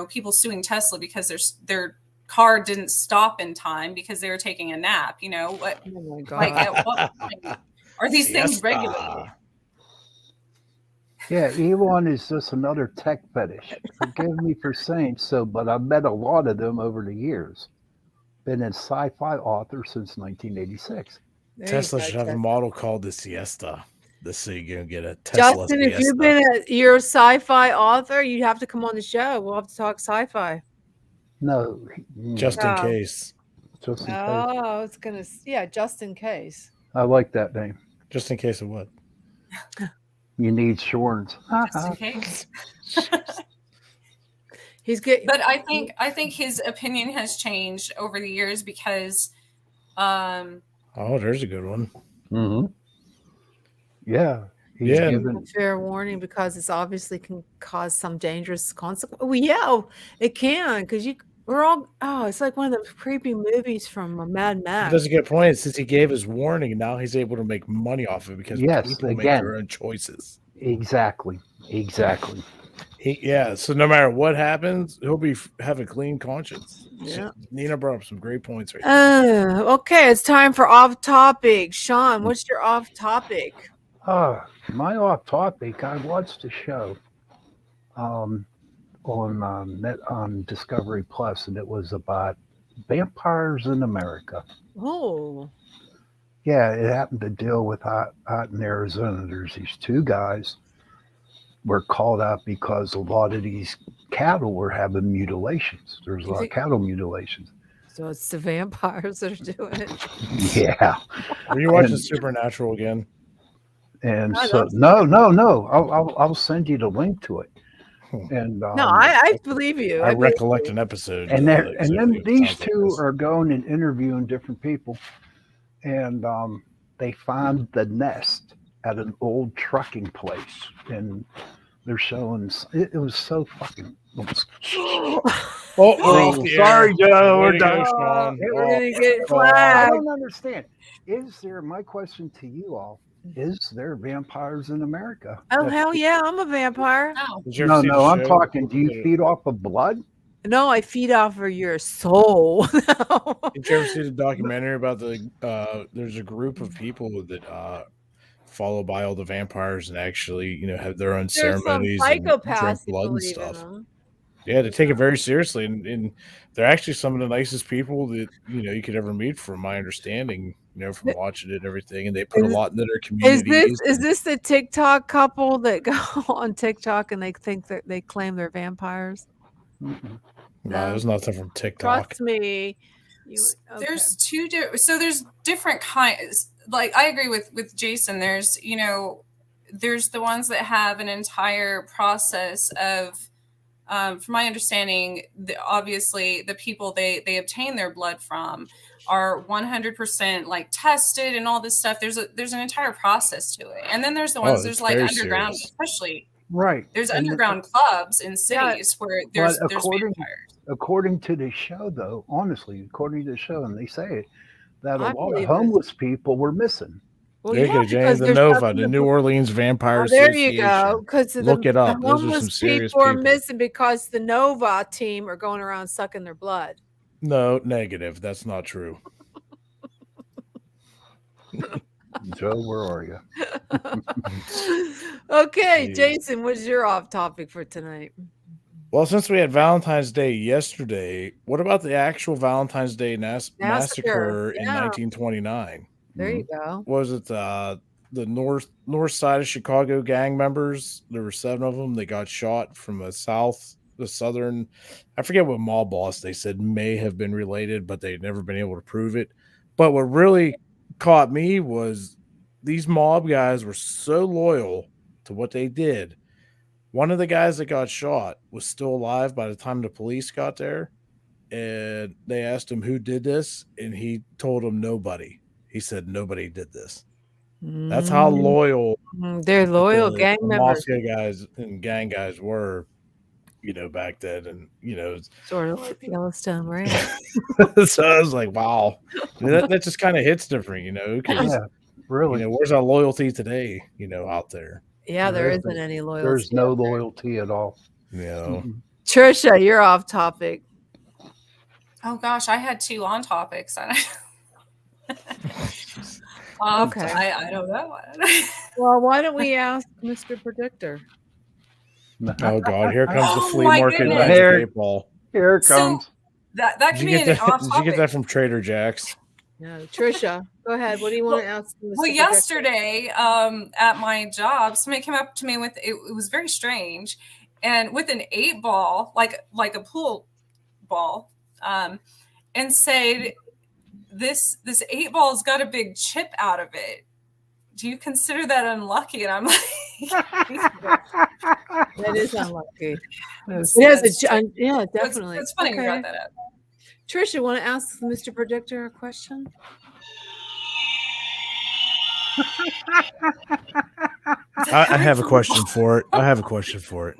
people suing Tesla because their car didn't stop in time because they were taking a nap. What? Oh my God. Like, at what point are these things regulated? Yeah, Elon is just another tech fetish. Forgive me for saying so, but I've met a lot of them over the years. Been a sci-fi author since 1986. Tesla should have a model called the Siesta. So you're going to get a Tesla Justin, Siesta. if you've been you're a sci-fi author, you have to come on the show. We'll have to talk sci-fi. No. Just in case. Just in case. Oh, it's just in case. I like that name. Just in case of what? You need shorns. just in case. He's good. But I think his opinion has changed over the years because Oh, there's a good one. Mm-hmm. Yeah. He's Yeah. given fair warning because it's obviously can cause some dangerous consequences. Well, yeah, it can because we're all. Oh, it's like one of those creepy movies from Mad Max. That's a good point. Since he gave his warning, now he's able to make money off it because Yes, people make again. their own choices. exactly. So no matter what happens, he'll have a clean conscience. Yeah. So Nina brought up some great points right there. Okay, it's time for off topic. Sean, what's your off topic? My off topic. I watched a show on Discovery Plus, and it was about vampires in America. Oh, Yeah, it happened to deal with out in Arizona. There's these two guys were called out because a lot of these cattle were having mutilations. There's a lot of cattle mutilations. so it's the vampires that are doing it. Yeah. Are you watching Supernatural again? And I so love no. I'll send you the link to it. And No, I believe you. I believe recollect you. an episode. and then these sounds like two this. are going and interviewing different people, and they find the nest at an old trucking place, and they're showing it was so fucking. Oh, we're off the sorry, air. Joe. Way We're to go, done. Sean. We're gonna get I flagged. don't understand. Is there? My question to you all: is there vampires in America? Oh hell yeah, I'm a vampire. Oh, Did you ever see No. the I'm show? talking. Do you feed off of blood? No, I feed off of your soul. Did you ever see the documentary about there's a group of people that follow by all the vampires and actually, have their own There's some ceremonies and drink psychopaths that blood and believe in stuff. them. Yeah, they take it very seriously, and they're actually some of the nicest people that you could ever meet, from my understanding. From watching it and everything, and they put a lot into their communities. Is this the TikTok couple that go on TikTok and they think that they claim they're vampires? Mm-mm. No, there's nothing from TikTok. Trust me. There's there's different kinds. Like I agree with Jason. There's there's the ones that have an entire process of. From my understanding, obviously the people they obtain their blood from are 100% like tested and all this stuff. There's an entire process to it. And then there's the ones there's like underground, serious. especially Right. there's underground clubs in cities where there's vampires. According to the show, though, honestly, according to the show, and they say that a I lot of believe homeless people were missing. Well, There you go, James. The Nova, the New Orleans Vampire There Association. you go. Because Look it up. The Those are some homeless serious people are people. missing because the Nova team are going around sucking their blood. No, negative. That's not true. Joe, where are you? Okay, Jeez. Jason, what's your off topic for tonight? Well, since we had Valentine's Day yesterday, what about the actual Valentine's Day massacre in 1929? There you go. Was it the north side of Chicago gang members? There were 7 of them. They got shot from the southern. I forget what mall boss they said may have been related, but they'd never been able to prove it. But what really caught me was these mob guys were so loyal to what they did. One of the guys that got shot was still alive by the time the police got there, and they asked him who did this, and he told them nobody. He said nobody did this. That's how loyal they're loyal gang members. mafia guys and gang guys were, back then, and Sort of like Yellowstone, right? so I was like, wow, that just kind of hits different, because really, where's our loyalty today, out there? Yeah, there isn't any loyalty. There's no loyalty at all. Trisha, you're off topic. Oh gosh, I had 2 on topics. Okay. I don't know. Well, why don't we ask Mr. Predictor? Oh God, here comes the flea my market goodness. landscape ball. Here it comes. So that can be an off Did you topic. get that from Trader Jack's? No, Trisha, go ahead. What do you want to ask Mr. Well, Predictor? yesterday at my job, somebody came up to me with it was very strange, and with an 8-ball, like a pool ball, and said this 8-ball's got a big chip out of it. do you consider that unlucky? And I'm like, That is unlucky. It's- It has it's- yeah, definitely. It's funny you brought that up. Trisha, want to ask Mr. Predictor a question? I have a question for it.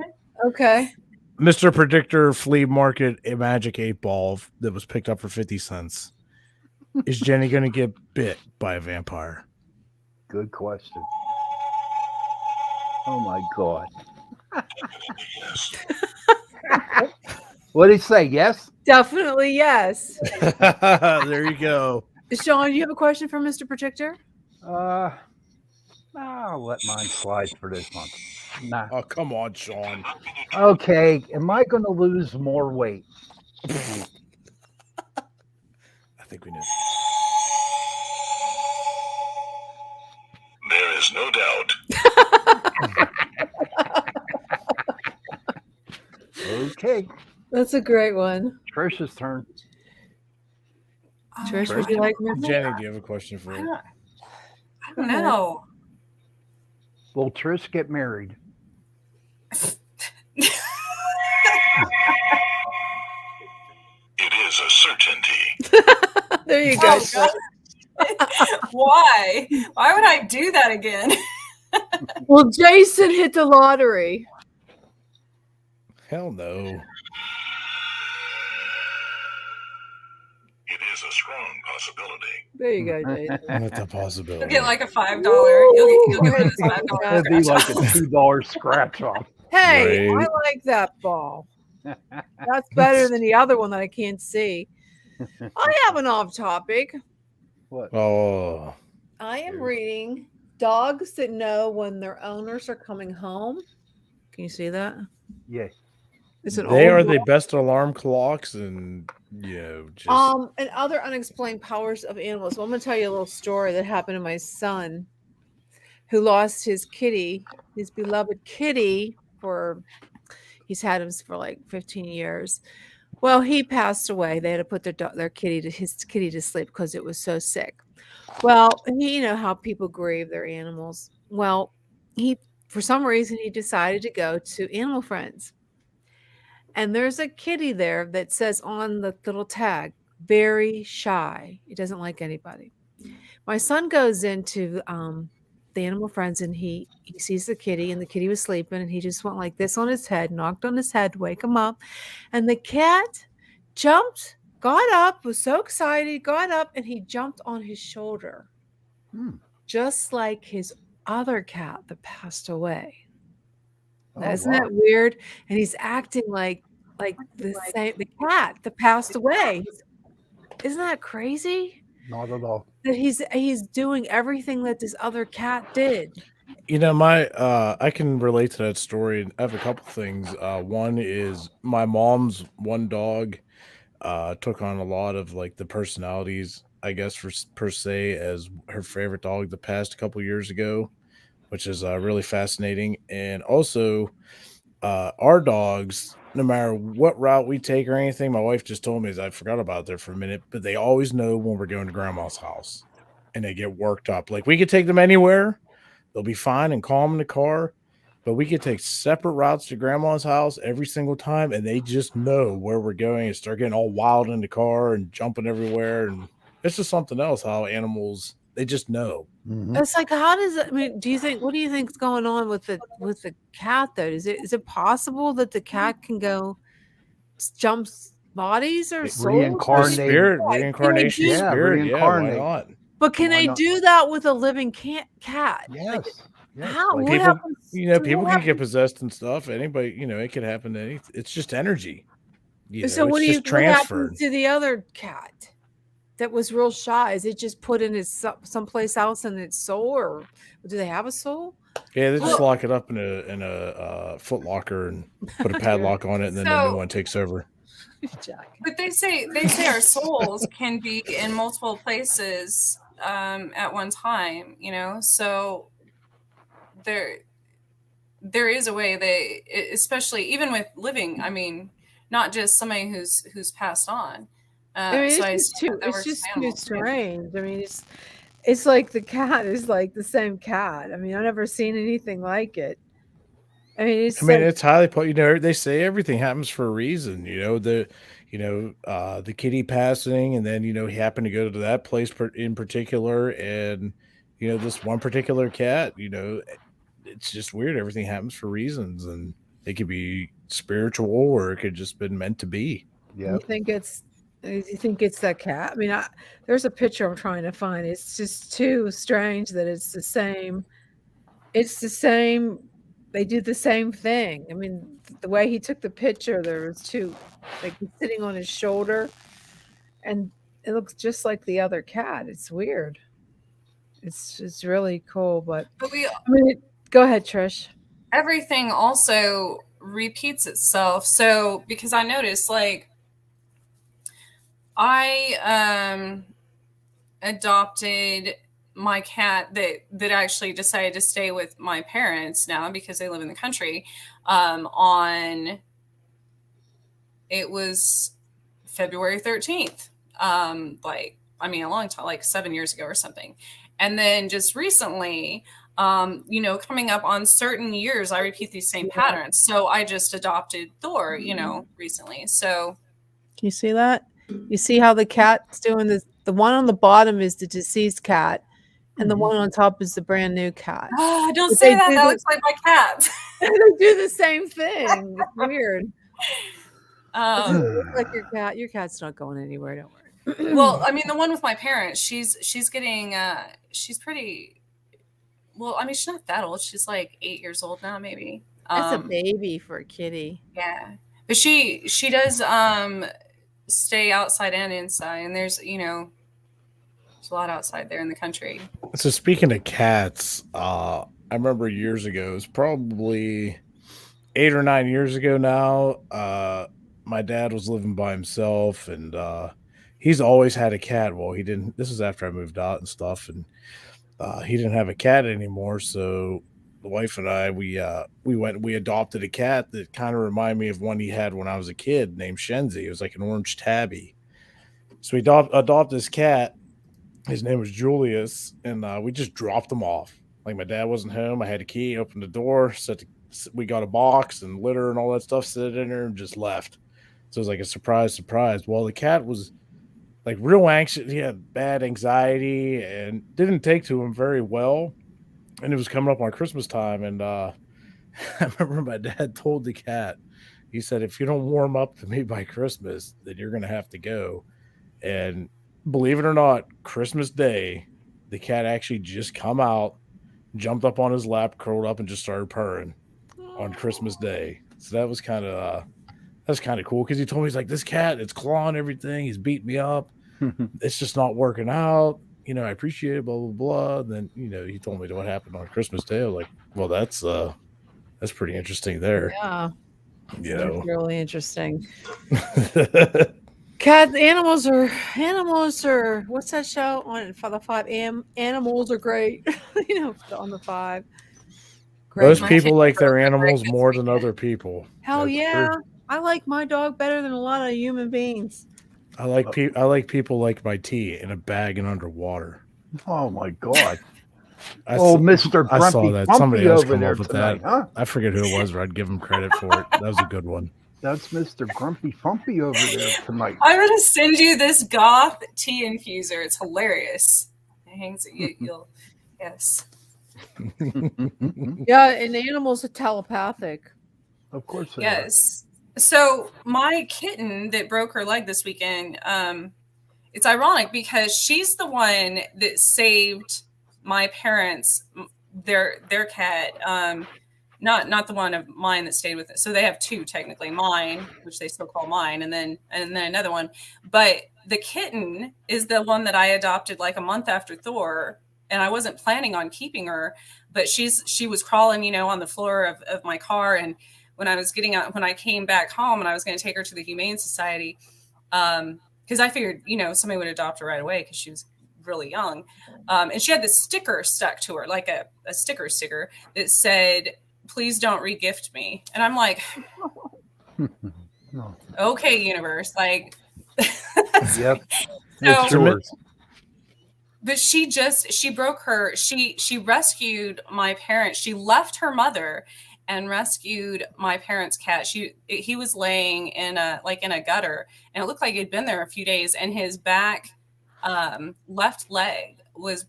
Okay. Mr. Predictor flea market, a magic 8-ball that was picked up for 50 cents. Is Jenny going to get bit by a vampire? Good question. Oh my God. What did he say? Yes? Definitely yes. There you go. Sean, do you have a question for Mr. Predictor? I'll let mine slide for this month. Nah. Oh, come on, Sean. Okay. Am I going to lose more weight? I think we know. There is no doubt. Okay. That's a great one. Trisha's turn. Trish, would you like me? Jenny, do you have a question for I it? don't know. Will Trish get married? It is a certainty. There you go. Oh, Why? Why would I do that again? Well, Jason hit the lottery. Hell no. It is a strong possibility. There you go, Jason. What's the possibility? You'll get like a $5. You'll get one of those $5. That'd be like a $2 scratch off. Hey, Right. I like that ball. That's better than the other one that I can't see. I have an off topic. What? Oh, I am reading Dogs That Know When Their Owners Are Coming Home. Can you see that? Yeah. It's an they old are the book. best alarm clocks, and just And other unexplained powers of animals. Well, I'm going to tell you a little story that happened to my son, who lost his kitty, his beloved kitty, he's had him for like 15 years. Well, he passed away. They had to put his kitty to sleep because it was so sick. Well, you know how people grieve their animals. Well, for some reason he decided to go to Animal Friends. And there's a kitty there that says on the little tag, very shy. He doesn't like anybody. My son goes into the Animal Friends and he sees the kitty, and the kitty was sleeping, and he just went like this on his head, knocked on his head, wake him up. And the cat jumped, got up, was so excited, got up, and he jumped on his shoulder. Just like his other cat that passed away. Oh, Isn't wow. that weird? And he's acting like the cat that passed away. Isn't that crazy? Not at all. That he's doing everything that this other cat did. You know, I can relate to that story. I have a couple things. One is my mom's one dog took on a lot of like the personalities, I guess, per se, as her favorite dog that passed a couple years ago, which is really fascinating. And also, our dogs, no matter what route we take or anything, my wife just told me, I forgot about there for a minute, but they always know when we're going to grandma's house, and they get worked up. Like, we could take them anywhere. They'll be fine and calm in the car, but we could take separate routes to grandma's house every single time, and they just know where we're going and start getting all wild in the car and jumping everywhere. And it's just something else how animals, they just know. It's like, how does it? I mean, what do you think is going on with the cat though? Is it possible that the cat can go jumps bodies or souls? Reincarnate. Reincarnation Yeah, spirit. Yeah, why reincarnate. not? But can they do that with a living cat? Yes. How? like- What People, happens? people what can get possessed and stuff. Anybody, it could happen to anything. It's just energy. So it's what just what happened transferred. to the other cat that was real shy? Is it just put in his someplace else in its soul, or do they have a soul? Yeah, they just lock it up in a foot locker and put a padlock on it, and then the new So- one takes over. But they say our souls can be in multiple places at one time, so there is a way especially even with living, I mean, not just somebody who's passed on. I mean, so it's just assume too that works with too animals, too. strange. I mean, it's like the cat is like the same cat. I mean, I've never seen anything like it. I mean, it's highly, they say everything happens for a reason, the kitty passing, and then, he happened to go to that place in particular. And, this one particular cat, it's just weird. Everything happens for reasons, and it could be spiritual or it could just been meant to be. Yeah. You think it's that cat? I mean, there's a picture I'm trying to find. It's just too strange that it's the same. It's the same. They do the same thing. I mean, the way he took the picture, there was two, like he's sitting on his shoulder, and it looks just like the other cat. It's weird. It's really cool, but go ahead, Trish. Everything also repeats itself. So because I noticed, like, I adopted my cat that actually decided to stay with my parents now because they live in the country. It was February 13th. A long time, like 7 years ago or something. And then just recently, coming up on certain years, I repeat these same patterns. So I just adopted Thor, recently. So can you see that? You see how the cat's doing this? The one on the bottom is the deceased cat, and the one on top is the brand new cat. Don't say that. That looks like my cat. They do the same thing. It's weird. Like your cat. Your cat's not going anywhere. Don't worry. Well, I mean, the one with my parents, she's getting, she's pretty. Well, I mean, she's not that old. She's like 8 years old now, maybe. That's a baby for a kitty. Yeah, but she does stay outside and inside, and there's a lot outside there in the country. So speaking of cats, I remember years ago, it was probably 8 or 9 years ago now. My dad was living by himself, and he's always had a cat. Well, he didn't. This was after I moved out and stuff, and he didn't have a cat anymore. So the wife and I, we adopted a cat that kind of reminded me of one he had when I was a kid, named Shenzi. It was like an orange tabby. So we adopted this cat. His name was Julius, and we just dropped him off. Like, my dad wasn't home. I had a key, opened the door, we got a box and litter and all that stuff, set it in there, and just left. So it was like a surprise. Well, the cat was like real anxious. He had bad anxiety and didn't take to him very well. And it was coming up on Christmas time. And I remember my dad told the cat, he said, if you don't warm up to me by Christmas, then you're going to have to go. And believe it or not, Christmas Day, the cat actually just come out, jumped up on his lap, curled up, and just started purring on Christmas Day. So that was kind of cool, because he told me, he's like, this cat, it's clawing everything. He's beating me up. It's just not working out. I appreciate it, blah, blah, blah. And then, he told me what happened on Christmas Day. I was like, well, that's pretty interesting there. Yeah. That's really interesting. Animals are what's that show on for the 5 a.m. Animals are great. On the 5. Great. Most people like their animals more than other people. Hell yeah. I like my dog better than a lot of human beings. I like people like my tea in a bag and underwater. Oh my God. I Mr. Grumpy saw that. Somebody else over come there up with tonight, that. huh? I forget who it was, but I'd give him credit for it. That was a good one. That's Mr. Grumpy Fumpy over there tonight. I'm going to send you this goth tea infuser. It's hilarious. It hangs at you. Yes. Yeah, and animals are telepathic. Of course they Yes. So my kitten that broke her leg this weekend, it's ironic because she's the one that saved my parents, their cat, not the one of mine that stayed with it. So they have two technically, mine, which they still call mine, and then another one. But the kitten is the one that I adopted like a month after Thor, and I wasn't planning on keeping her, but she was crawling, on the floor of my car. And when I was when I came back home and I was going to take her to the Humane Society, because I figured, somebody would adopt her right away because she was really young. And she had this sticker stuck to her, like a sticker that said, please don't regift me. And I'm like, No. Okay, universe. Like, Yep. So- It's yours. But she broke her. She rescued my parents. She left her mother and rescued my parents' cat. He was laying in a gutter, and it looked like he'd been there a few days, and his back left leg was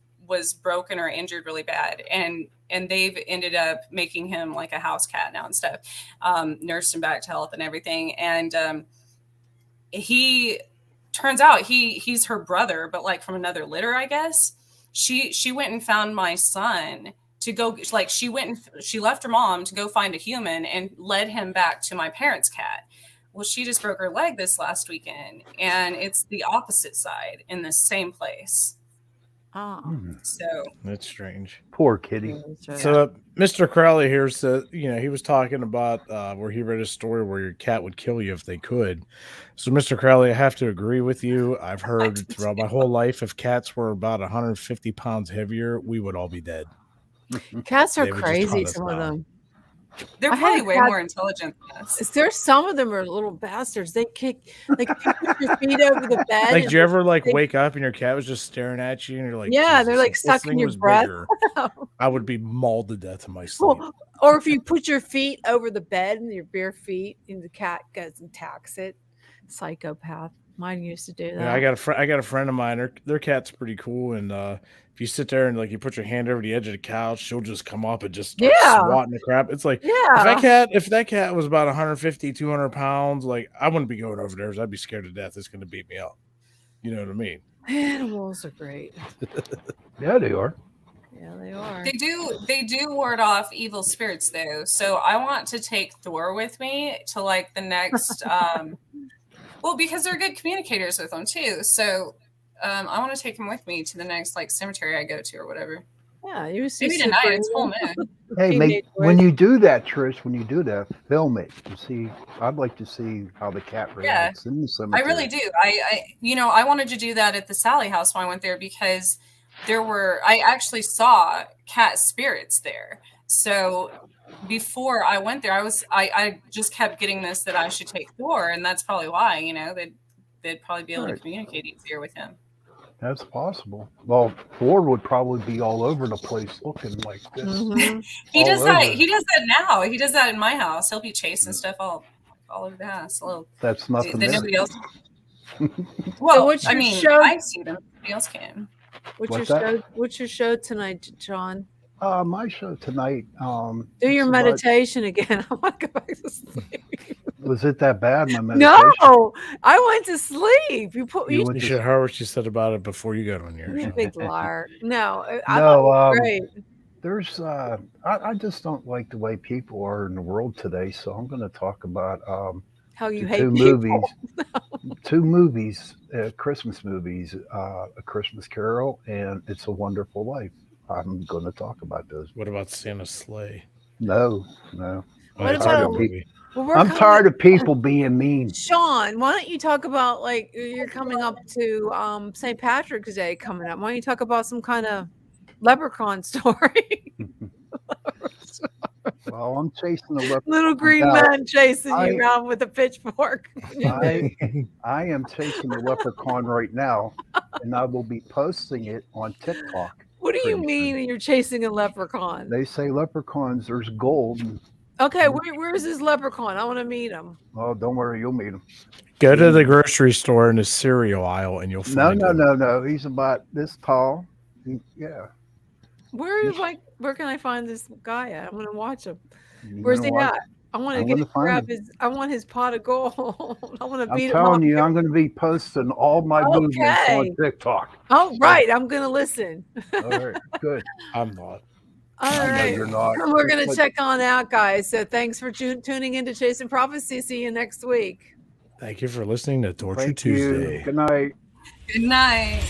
broken or injured really bad, and they've ended up making him like a house cat now and stuff, nursed him back to health and everything. And he turns out he's her brother, but like from another litter, I guess. She went and found my son to go, like she left her mom to go find a human and led him back to my parents' cat. Well, she just broke her leg this last weekend, and it's the opposite side in the same place. Oh, so that's strange. Poor kitty. So Mr. Crowley here said, he was talking about where he read a story where your cat would kill you if they could. So Mr. Crowley, I have to agree with you. I've heard throughout my whole life, if cats were about 150 pounds heavier, we would all be dead. Cats are crazy, some of them. They're probably way more intelligent than us. There's some of them are little bastards. They kick, like, if you put your feet over the bed. Like, did you ever wake up and your cat was just staring at you and you're like, yeah, they're like sucking your breath. I would be mauled to death in my sleep. Or if you put your feet over the bed and your bare feet, and the cat goes and attacks it. Psychopath. Mine used to do that. Yeah, I got a friend of mine. Their cat's pretty cool, and if you sit there and like you put your hand over the edge of the couch, she'll just come up and just start swatting the crap. It's like, if that cat was about 150, 200 pounds, like I wouldn't be going over there. I'd be scared to death. It's going to beat me up. You know what I mean? Animals are great. Yeah, they are. Yeah, they are. They do ward off evil spirits though. So I want to take Thor with me to like the next well, because they're good communicators with them too. So I want to take him with me to the next like cemetery I go to or whatever. Yeah, you see. Maybe tonight. It's full moon. Hey, when you do that, Trish, film it and see. I'd like to see how the cat reacts in the cemetery. I really do. I wanted to do that at the Sally house when I went there because I actually saw cat spirits there. So before I went there, I just kept getting this that I should take Thor, and that's probably why, they'd probably be able to communicate easier with him. That's possible. Well, Thor would probably be all over the place looking like this. Mm-hmm. He does that. He does that now. He does that in my house. He'll be chasing stuff all over the house. That's nothing. That nobody else. Well, so I see them. Nobody else can. What's your show tonight, John? My show tonight. Do your meditation again. I want to go back to sleep. Was it that bad? My meditation? No, I went to sleep. You should hear what she said about it before you got on here. You're a big liar. No, great. There's I just don't like the way people are in the world today. So I'm going to talk about how you hate two movies, Christmas movies, A Christmas Carol and It's a Wonderful Life. I'm going to talk about those. What about Santa's Sleigh? No. What about a movie? I'm tired of people being mean. Sean, why don't you talk about, like, you're coming up to St. Patrick's Day coming up. Why don't you talk about some kind of leprechaun story? Well, I'm chasing a leprechaun. Little green man chasing you around with a pitchfork. I am chasing a leprechaun right now, and I will be posting it on TikTok. What do you mean you're chasing a leprechaun? They say leprechauns, there's gold. Okay, where's this leprechaun? I want to meet him. Oh, don't worry, you'll meet him. Go to the grocery store in the cereal aisle and you'll find him. No. He's about this tall. Where can I find this guy at? I'm going to watch him. Where's he at? I want to grab I want his pot of gold. I want to beat him up. I'm telling you, I'm going to be posting all my movements on TikTok. Oh, right. I'm going to listen. All right, good. I'm not. All right. You're not. We're going to check on out, guys. So thanks for tuning in to Chasing Prophecy. See you next week. Thank you for listening to Torture Tuesday. Good night. Good night.